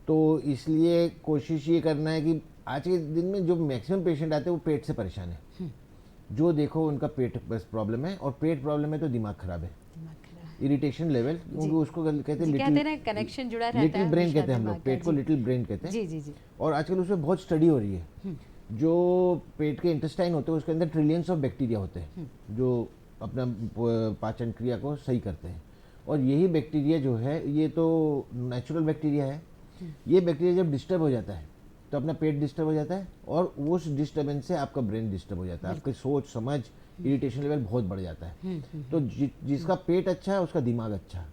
तो इसलिए कोशिश ये करना है कि आज के दिन में जो मैक्सिमम पेशेंट आते हैं वो पेट से परेशान है। जो देखो उनका पेट बस प्रॉब्लम है, और पेट प्रॉब्लम है तो दिमाग खराब है, दिमाग खराब। इरिटेशन लेवल, क्योंकि उसको कहते जी, हैं कहते हैं ना कनेक्शन जुड़ा रहता है लिटिल ब्रेन हमेशा कहते हैं हम दिमाग लोग, का। पेट को जी। लिटिल ब्रेन कहते हैं। जी जी जी और आजकल उसमें बहुत स्टडी हो रही है। जो पेट के इंटेस्टाइन होते हैं उसके अंदर ट्रिलियंस ऑफ बैक्टीरिया होते हैं जो अपना पाचन क्रिया को सही करते हैं, और यही बैक्टीरिया जो है ये तो नेचुरल बैक्टीरिया है। ये बैक्टीरिया जब डिस्टर्ब हो जाता है तो अपना पेट डिस्टर्ब हो जाता है, और उस डिस्टर्बेंस से आपका ब्रेन डिस्टर्ब हो जाता है, आपकी सोच समझ इरिटेशन लेवल बहुत बढ़ जाता है। तो जिसका पेट अच्छा है उसका दिमाग अच्छा।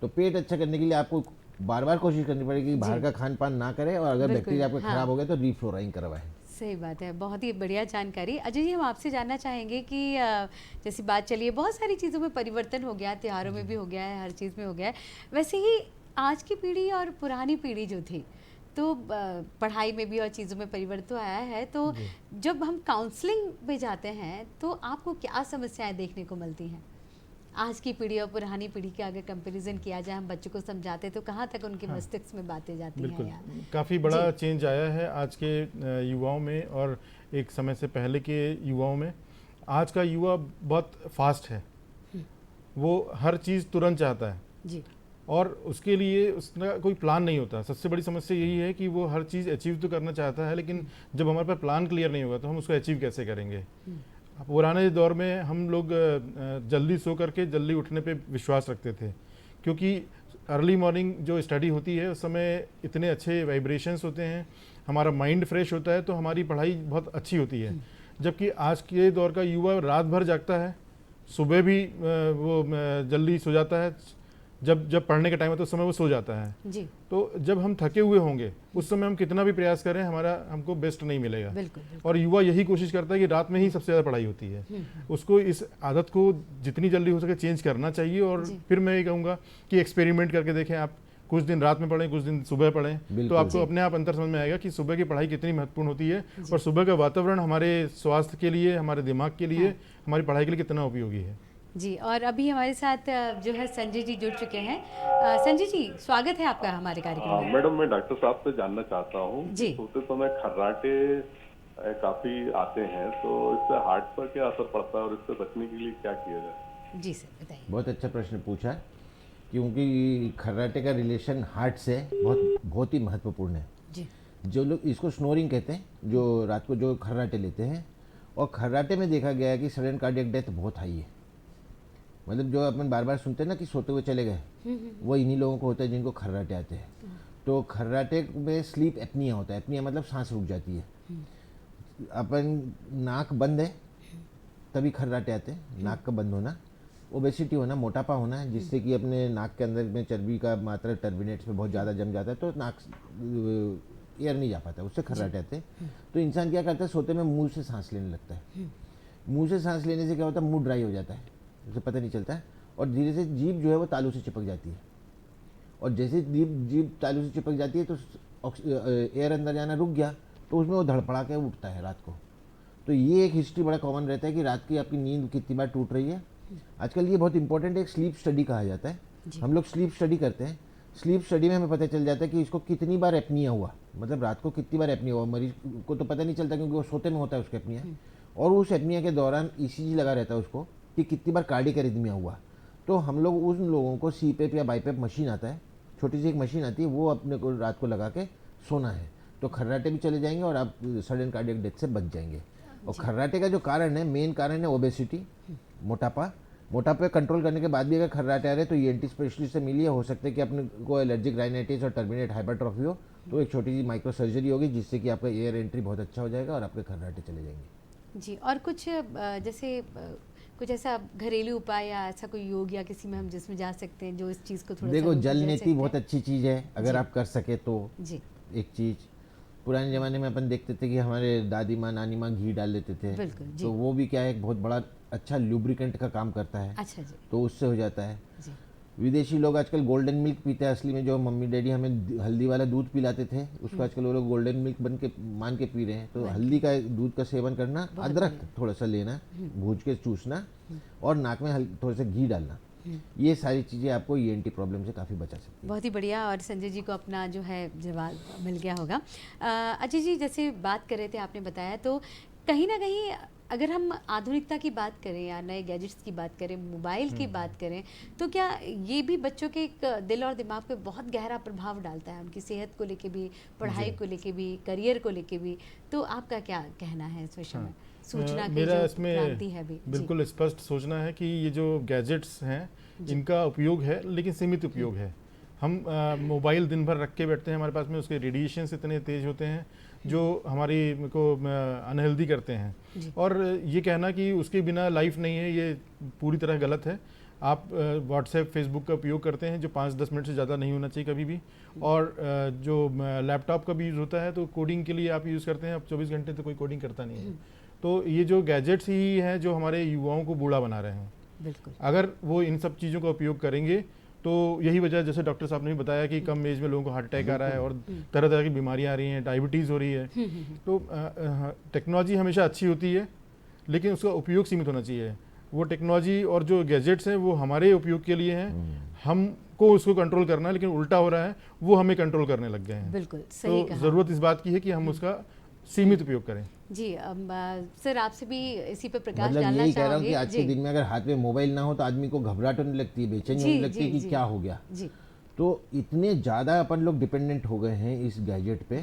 तो पेट अच्छा करने के लिए आपको बार बार कोशिश करनी पड़ेगी कि बाहर का खान पान ना करें, और अगर बिल्कुल, बैक्टीरिया आपका हाँ। खराब हो गया तो रीफ्लोराइंग करवाएं। सही बात है, बहुत ही बढ़िया जानकारी। अजय जी, हम आपसे जानना चाहेंगे कि जैसी बात चलिए, बहुत सारी चीज़ों में परिवर्तन हो गया, त्योहारों में भी हो गया है, हर चीज़ में हो गया है। वैसे ही आज की पीढ़ी और पुरानी पीढ़ी जो थी, तो पढ़ाई में भी और चीज़ों में परिवर्तन आया है। तो जब हम काउंसलिंग पे जाते हैं तो आपको क्या समस्याएं देखने को मिलती हैं? आज की पीढ़ी और पुरानी पीढ़ी के अगर कंपैरिजन किया जाए, हम बच्चों को समझाते तो कहाँ तक उनके मस्तिष्क में बातें जाती हैं? बिल्कुल, यार काफ़ी बड़ा जी। चेंज आया है आज के युवाओं में और एक समय से पहले के युवाओं में। आज का युवा बहुत फास्ट है, वो हर चीज़ तुरंत चाहता है जी और उसके लिए उसका कोई प्लान नहीं होता। सबसे बड़ी समस्या यही है कि वो हर चीज़ अचीव तो करना चाहता है, लेकिन जब हमारे पास प्लान क्लियर नहीं होगा तो हम उसको अचीव कैसे करेंगे। पुराने दौर में हम लोग जल्दी सो करके जल्दी उठने पे विश्वास रखते थे, क्योंकि अर्ली मॉर्निंग जो स्टडी होती है उस समय इतने अच्छे वाइब्रेशंस होते हैं, हमारा माइंड फ्रेश होता है, तो हमारी पढ़ाई बहुत अच्छी होती है। जबकि आज के दौर का युवा रात भर जागता है, सुबह भी वो जल्दी सो जाता है, जब पढ़ने का टाइम है तो उस समय वो सो जाता है। जी तो जब हम थके हुए होंगे उस समय हम कितना भी प्रयास करें हमको बेस्ट नहीं मिलेगा। बिल्कुल और युवा यही कोशिश करता है कि रात में ही सबसे ज़्यादा पढ़ाई होती है। उसको इस आदत को जितनी जल्दी हो सके चेंज करना चाहिए। और जी। फिर मैं ये कहूँगा कि एक्सपेरिमेंट करके देखें, आप कुछ दिन रात में पढ़ें, कुछ दिन सुबह पढ़ें, तो बिल्कुल। आपको अपने आप अंतर समझ में आएगा कि सुबह की पढ़ाई कितनी महत्वपूर्ण होती है और सुबह का वातावरण हमारे स्वास्थ्य के लिए, हमारे दिमाग के लिए, हमारी पढ़ाई के लिए कितना उपयोगी है। जी। और अभी हमारे साथ जो है संजय जी जुड़ चुके हैं। संजय जी, स्वागत है आपका हमारे कार्यक्रम में। मैडम, मैं डॉक्टर साहब से जानना चाहता हूँ जी। कि सोते समय खर्राटे काफी आते हैं, तो इससे हार्ट पर क्या असर पड़ता है और इससे बचने के लिए क्या किया जाए? जी सर, बताइए। बहुत अच्छा प्रश्न पूछा, क्योंकि खर्राटे का रिलेशन हार्ट से बहुत ही महत्वपूर्ण है। जी जो लोग इसको स्नोरिंग कहते हैं, जो रात को जो खर्राटे लेते हैं, और खर्राटे में देखा गया है कि सडन कार्डियक डेथ बहुत हाई है। मतलब जो अपन बार बार सुनते हैं ना कि सोते हुए चले गए, वो इन्हीं लोगों को होता है जिनको खर्राटे आते हैं। तो खर्राटे में स्लीप एपनिया होता है। एपनिया मतलब सांस रुक जाती है। अपन नाक बंद है तभी खर्राटे आते हैं। नाक का बंद होना, ओबेसिटी होना, मोटापा होना है, जिससे कि अपने नाक के अंदर में चर्बी का मात्रा टर्बिनेट्स में बहुत ज़्यादा जम जाता है, तो नाक एयर नहीं जा पाता, उससे खर्राटे आते हैं। तो इंसान क्या करता है, सोते में मुंह से सांस लेने लगता है। मुंह से सांस लेने से क्या होता है, मुंह ड्राई हो जाता है, उसे पता नहीं चलता है, और धीरे से जीभ जो है वो तालू से चिपक जाती है। और जैसे जीभ तालू से चिपक जाती है तो एयर अंदर जाना रुक गया, तो उसमें वो धड़पड़ा के उठता है रात को। तो ये एक हिस्ट्री बड़ा कॉमन रहता है कि रात की आपकी नींद कितनी बार टूट रही है। आजकल ये बहुत इंपॉर्टेंट है, एक स्लीप स्टडी कहा जाता है। हम लोग स्लीप स्टडी करते हैं। स्लीप स्टडी में हमें पता चल जाता है कि इसको कितनी बार एपनिया हुआ, मतलब रात को कितनी बार एपनिया हुआ। मरीज को तो पता नहीं चलता क्योंकि वो सोते में होता है उसका एपनिया, और उस एपनिया के दौरान ईसीजी लगा रहता है उसको कि कितनी बार कार्डियक एरिथमिया हुआ। तो हम लोग उन लोगों को सीपेप या बाईपेप मशीन आता है, छोटी सी एक मशीन आती है, वो अपने को रात को लगा के सोना है, तो खर्राटे भी चले जाएंगे और आप सडन कार्डियक डेथ से बच जाएंगे। और खर्राटे का जो कारण है, मेन कारण है ओबेसिटी, मोटापा। मोटापे कंट्रोल करने के बाद भी अगर खर्राटे आ रहे तो ईएनटी स्पेशलिस्ट से मिलिए। हो सकता है कि अपने को एलर्जिक राइनाइटिस और टर्मिनेट हाइपरट्रॉफी हो, तो एक छोटी सी माइक्रो सर्जरी होगी जिससे कि आपका एयर एंट्री बहुत अच्छा हो जाएगा और आपके खर्राटे चले जाएंगे। जी। और कुछ जैसे कुछ ऐसा घरेलू उपाय या ऐसा कोई योग या किसी में हम जिसमें जा सकते हैं जो इस चीज़ को थोड़ा देखो, सा जल रोक नेति सकते बहुत हैं? अच्छी चीज़ है अगर जी। आप कर सके तो। जी एक चीज़ पुराने ज़माने में अपन देखते थे कि हमारे दादी माँ नानी माँ घी डाल देते थे, बिल्कुल, जी। तो वो भी क्या है, एक बहुत बड़ा अच्छा लुब्रिकेंट का काम करता है, अच्छा जी। तो उससे हो जाता है। जी विदेशी लोग आजकल गोल्डन मिल्क पीते हैं। असली में जो मम्मी डैडी हमें हल्दी वाला दूध पिलाते थे, उसको आजकल वो लोग गोल्डन मिल्क बन के मान के पी रहे हैं। तो हल्दी का दूध का सेवन करना, अदरक थोड़ा सा लेना, भूज के चूसना, और नाक में थोड़ा सा घी डालना, ये सारी चीज़ें आपको ईएनटी प्रॉब्लम से काफ़ी बचा सकती है। बहुत ही बढ़िया। और संजय जी को अपना जो है जवाब मिल गया होगा। अजय जी, जैसे बात कर रहे थे, आपने बताया, तो कहीं ना कहीं अगर हम आधुनिकता की बात करें या नए गैजेट्स की बात करें, मोबाइल की बात करें, तो क्या ये भी बच्चों के एक दिल और दिमाग पे बहुत गहरा प्रभाव डालता है, उनकी सेहत को लेके भी, पढ़ाई को लेके भी, करियर को लेके भी? तो आपका क्या कहना है इस विषय में? सूचना की मेरा जो इसमें क्रांति है भी। बिल्कुल स्पष्ट सोचना है कि ये जो गैजेट्स हैं इनका उपयोग है, लेकिन सीमित उपयोग है। हम मोबाइल दिन भर रख के बैठते हैं हमारे पास में, उसके रेडिएशंस इतने तेज होते हैं जो हमारी को अनहेल्दी करते हैं। और ये कहना कि उसके बिना लाइफ नहीं है, ये पूरी तरह गलत है। आप व्हाट्सएप फेसबुक का उपयोग करते हैं जो 5-10 मिनट से ज़्यादा नहीं होना चाहिए कभी भी। और जो लैपटॉप का भी यूज़ होता है तो कोडिंग के लिए आप यूज़ करते हैं, अब 24 घंटे तो कोई कोडिंग करता नहीं है। तो ये जो गैजेट्स ही हैं जो हमारे युवाओं को बूढ़ा बना रहे हैं। बिल्कुल। अगर वो इन सब चीज़ों का उपयोग करेंगे तो यही वजह, जैसे डॉक्टर साहब ने भी बताया कि कम एज में लोगों को हार्ट अटैक आ रहा है और तरह तरह की बीमारियां आ रही हैं, डायबिटीज़ हो रही है। तो टेक्नोलॉजी हमेशा अच्छी होती है, लेकिन उसका उपयोग सीमित होना चाहिए। वो टेक्नोलॉजी और जो गैजेट्स हैं वो हमारे उपयोग के लिए हैं, हमको उसको कंट्रोल करना है, लेकिन उल्टा हो रहा है, वो हमें कंट्रोल करने लग गए हैं। बिल्कुल सही तो कहा। ज़रूरत इस बात की है कि हम उसका सीमित उपयोग करें। जी सर आपसे भी इसी पे प्रकाश मतलब डालना यही कह रहा हूँ कि चाहोगे? आज के जी दिन में अगर हाथ में मोबाइल ना हो तो आदमी को घबराहट होने लगती है, बेचैनी जी होने लगती है जी कि जी क्या हो गया। जी तो इतने ज़्यादा अपन लोग डिपेंडेंट हो गए हैं इस गैजेट पे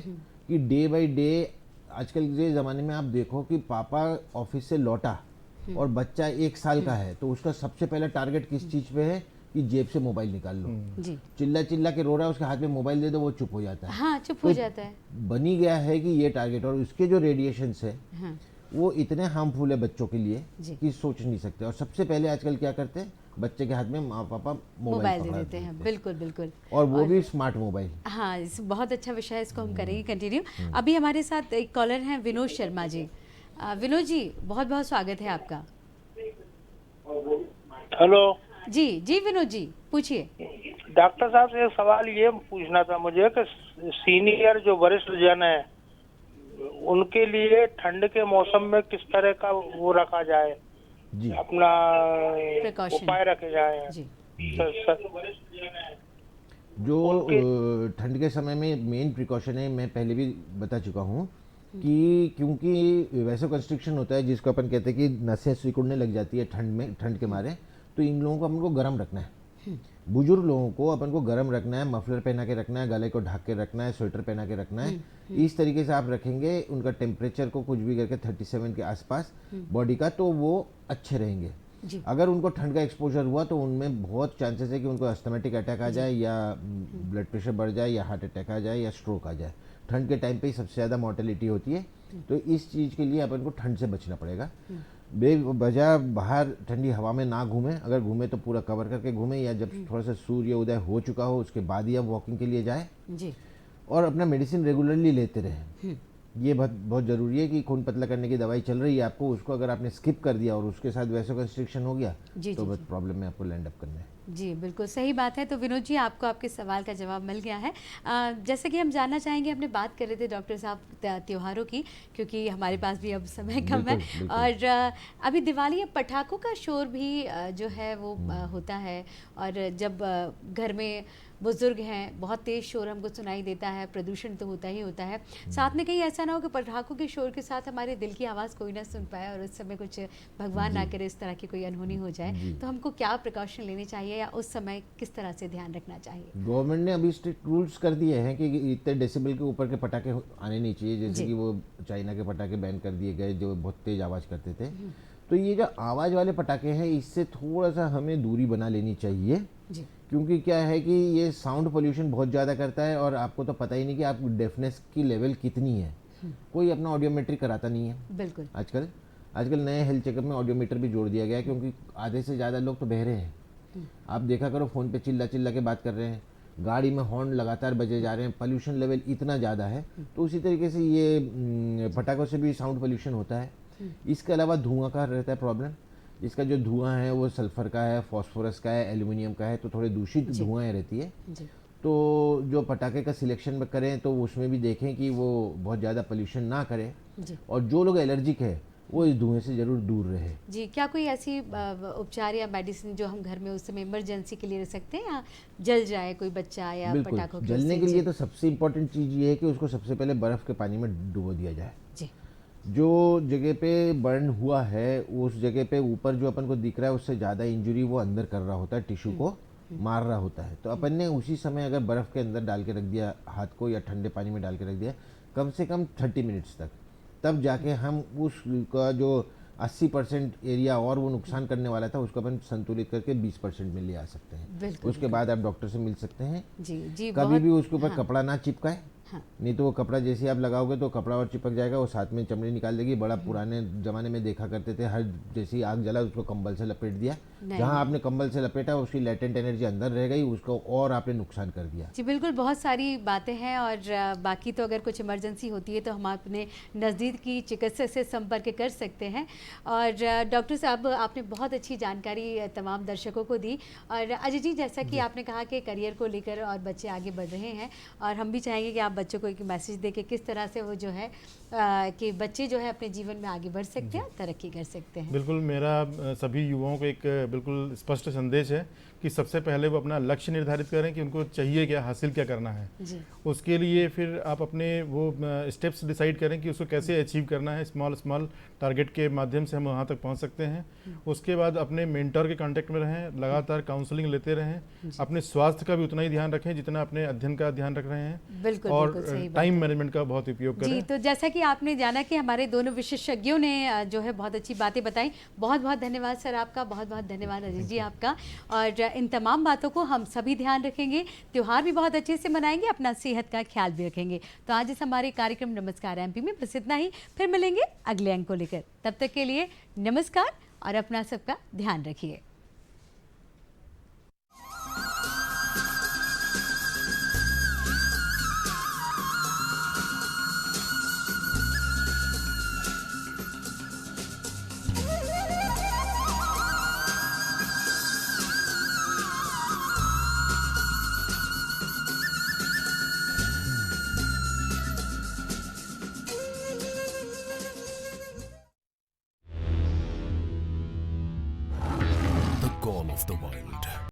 कि डे बाय डे आजकल के ज़माने में आप देखो कि पापा ऑफिस से लौटा और बच्चा 1 साल का है तो उसका सबसे पहला टारगेट किस चीज़ पे है कि जेब से मोबाइल निकाल लो। जी चिल्ला चिल्ला के रो रहा है, उसके हाथ में मोबाइल दे दो वो चुप हो जाता है। हाँ चुप हो तो जाता है। बनी गया है कि ये टारगेट, और उसके जो रेडिएशंस है हाँ वो इतने हार्मफुल है बच्चों के लिए जी। कि सोच नहीं सकते। और सबसे पहले आजकल क्या करते हैं, बच्चे के हाथ में माँ पापा मोबाइल मोबाइल दे पकड़ा देते हैं, बिल्कुल बिल्कुल। और वो भी स्मार्ट मोबाइल। हाँ बहुत अच्छा विषय है, इसको हम करेंगे कंटिन्यू। अभी हमारे साथ एक कॉलर हैं विनोद शर्मा जी। विनोद जी बहुत बहुत स्वागत है आपका। हेलो जी जी विनोद जी पूछिए। डॉक्टर साहब से एक सवाल ये पूछना था मुझे कि सीनियर जो वरिष्ठ जन है उनके लिए ठंड के मौसम में किस तरह का वो रखा जाए, जी अपना Precaution। उपाय रखे जाए। जी जो उनके ठंड के समय में मेन प्रिकॉशन है, मैं पहले भी बता चुका हूँ कि क्योंकि वैसे कंस्ट्रिक्शन होता है जिसको अपन कहते हैं कि नसें सिकुड़ने लग जाती है ठंड में, ठंड के मारे, तो इन लोगों को अपन को गर्म रखना है। बुजुर्ग लोगों को अपन को गर्म रखना है, मफलर पहना के रखना है, गले को ढक के रखना है, स्वेटर पहना के रखना है। इस तरीके से आप रखेंगे उनका टेम्परेचर को कुछ भी करके 37 के आसपास बॉडी का, तो वो अच्छे रहेंगे। जी अगर उनको ठंड का एक्सपोजर हुआ तो उनमें बहुत चांसेस है कि उनको अस्थमेटिक अटैक आ जाए या ब्लड प्रेशर बढ़ जाए या हार्ट अटैक आ जाए या स्ट्रोक आ जाए। ठंड के टाइम पे ही सबसे ज़्यादा मॉर्टेलिटी होती है, तो इस चीज़ के लिए अपन को ठंड से बचना पड़ेगा। बेवजह बाहर ठंडी हवा में ना घूमें, अगर घूमें तो पूरा कवर करके घूमें, या जब थोड़ा सा सूर्य उदय हो चुका हो उसके बाद ही आप वॉकिंग के लिए जाएं, जी और अपना मेडिसिन रेगुलरली लेते रहें। ये बहुत बहुत ज़रूरी है कि खून पतला करने की दवाई चल रही है आपको, उसको अगर आपने स्किप कर दिया और उसके साथ वैसो कंस्ट्रिक्शन हो गया जी तो जी बस प्रॉब्लम में आपको लैंड अप करना है। जी बिल्कुल सही बात है। तो विनोद जी आपको आपके सवाल का जवाब मिल गया है। जैसे कि हम जानना चाहेंगे, हमने बात कर रहे थे डॉक्टर साहब त्योहारों की, क्योंकि हमारे पास भी अब समय कम है। बिल्कुल, बिल्कुल। और अभी दिवाली या पटाखों का शोर भी जो है वो होता है। और जब घर में बुजुर्ग हैं, बहुत तेज़ शोर हमको सुनाई देता है, प्रदूषण तो होता ही होता है। साथ में कहीं ऐसा ना हो कि पटाखों के शोर के साथ हमारे दिल की आवाज़ कोई ना सुन पाए और उस समय कुछ भगवान ना करे इस तरह की कोई अनहोनी हो जाए, तो हमको क्या प्रिकॉशन लेने चाहिए या उस समय किस तरह से ध्यान रखना चाहिए? गवर्नमेंट ने अभी स्ट्रिक्ट रूल्स कर दिए हैं कि इतने डेसिबल के ऊपर के पटाखे आने नहीं चाहिए, जैसे जी। कि वो चाइना के पटाखे बैन कर दिए गए जो बहुत तेज आवाज़ करते थे। तो ये जो आवाज़ वाले पटाखे हैं इससे थोड़ा सा हमें दूरी बना लेनी चाहिए, जी क्योंकि क्या है कि ये साउंड पोल्यूशन बहुत ज़्यादा करता है और आपको तो पता ही नहीं कि आप डेफनेस की लेवल कितनी है। कोई अपना ऑडियोमेट्री कराता नहीं है बिल्कुल। आजकल नए हेल्थ चेकअप में ऑडियोमीटर भी जोड़ दिया गया है, क्योंकि आधे से ज़्यादा लोग तो बहरे हैं। आप देखा करो फ़ोन पे चिल्ला चिल्ला के बात कर रहे हैं, गाड़ी में हॉर्न लगातार बजे जा रहे हैं, पोल्यूशन लेवल इतना ज़्यादा है। तो उसी तरीके से ये पटाखों से भी साउंड पोल्यूशन होता है। इसके अलावा धुआं का रहता है प्रॉब्लम। इसका जो धुआं है वो सल्फर का है, फॉस्फोरस का है, एल्युमिनियम का है, तो थोड़े दूषित धुआं रहती है। जी तो जो पटाखे का सिलेक्शन में करें तो उसमें भी देखें कि वो बहुत ज़्यादा पोल्यूशन ना करे, जी और जो लोग एलर्जिक है वो इस धुएं से ज़रूर दूर रहे। जी। क्या कोई ऐसी उपचार या मेडिसिन जो हम घर में उस समय इमरजेंसी के लिए रख सकते हैं, या जल जाए कोई बच्चा या बिल्कुल, पटाखों की जलने उससे? के लिए जी तो सबसे इम्पोर्टेंट चीज़ ये है कि उसको सबसे पहले बर्फ़ के पानी में डुबो दिया जाए। जी जो जगह पे बर्न हुआ है उस जगह पे ऊपर जो अपन को दिख रहा है उससे ज़्यादा इंजरी वो अंदर कर रहा होता है, टिश्यू को मार रहा होता है। तो अपन ने उसी समय अगर बर्फ़ के अंदर डाल के रख दिया हाथ को, या ठंडे पानी में डाल के रख दिया कम से कम 30 मिनट्स तक, तब जाके हम उसका जो 80% एरिया और वो नुकसान करने वाला था उसको अपन संतुलित करके 20% में ले आ सकते हैं। बिल्कुल उसके बाद आप डॉक्टर से मिल सकते हैं। जी जी। कभी भी उसके ऊपर हाँ, कपड़ा ना चिपकाए, हाँ, नहीं तो वो कपड़ा जैसे आप लगाओगे तो कपड़ा और चिपक जाएगा, वो साथ में चमड़ी निकाल देगी। बड़ा पुराने ज़माने में देखा करते थे, हर जैसी आग जला उसको कंबल से लपेट दिया, नहीं। जहाँ आपने कंबल से लपेटा उसकी लेटेंट एनर्जी अंदर रह गई, उसको और आपने नुकसान कर दिया। जी बिल्कुल। बहुत सारी बातें हैं, और बाकी तो अगर कुछ इमरजेंसी होती है तो हम अपने नज़दीक की चिकित्सक से संपर्क कर सकते हैं। और डॉक्टर साहब आपने बहुत अच्छी जानकारी तमाम दर्शकों को दी। और अजय जी, जैसा कि आपने कहा कि करियर को लेकर और बच्चे आगे बढ़ रहे हैं, और हम भी चाहेंगे कि आप बच्चों को एक मैसेज दे के किस तरह से वो जो है कि बच्चे जो है अपने जीवन में आगे बढ़ सकते हैं, तरक्की कर सकते हैं। बिल्कुल, मेरा सभी युवाओं को एक बिल्कुल स्पष्ट संदेश है कि सबसे पहले वो अपना लक्ष्य निर्धारित करें कि उनको चाहिए क्या, हासिल क्या करना है। जी। उसके लिए फिर आप अपने वो स्टेप्स डिसाइड करें कि उसको कैसे अचीव करना है। स्मॉल स्मॉल टारगेट के माध्यम से हम वहाँ तक पहुँच सकते हैं। उसके बाद अपने मेंटर के कांटेक्ट में रहें, लगातार काउंसलिंग लेते रहें, अपने स्वास्थ्य का भी उतना ही ध्यान रखें जितना अपने अध्ययन का ध्यान रख रहे हैं। बिल्कुल, और बिल्कुल सही बात टाइम है। मैनेजमेंट का बहुत उपयोग जी, करें। तो जैसा कि आपने जाना कि हमारे दोनों विशेषज्ञों ने जो है बहुत अच्छी बातें बताई। बहुत बहुत धन्यवाद सर आपका, बहुत बहुत धन्यवाद अजीत जी आपका। और इन तमाम बातों को हम सभी ध्यान रखेंगे, त्योहार भी बहुत अच्छे से मनाएंगे, अपना सेहत का ख्याल भी रखेंगे। तो आज इस हमारे कार्यक्रम नमस्कार एमपी में बस इतना ही। फिर मिलेंगे अगले अंक को लेकर। तब तक के लिए नमस्कार और अपना सबका ध्यान रखिए। The call of the wild.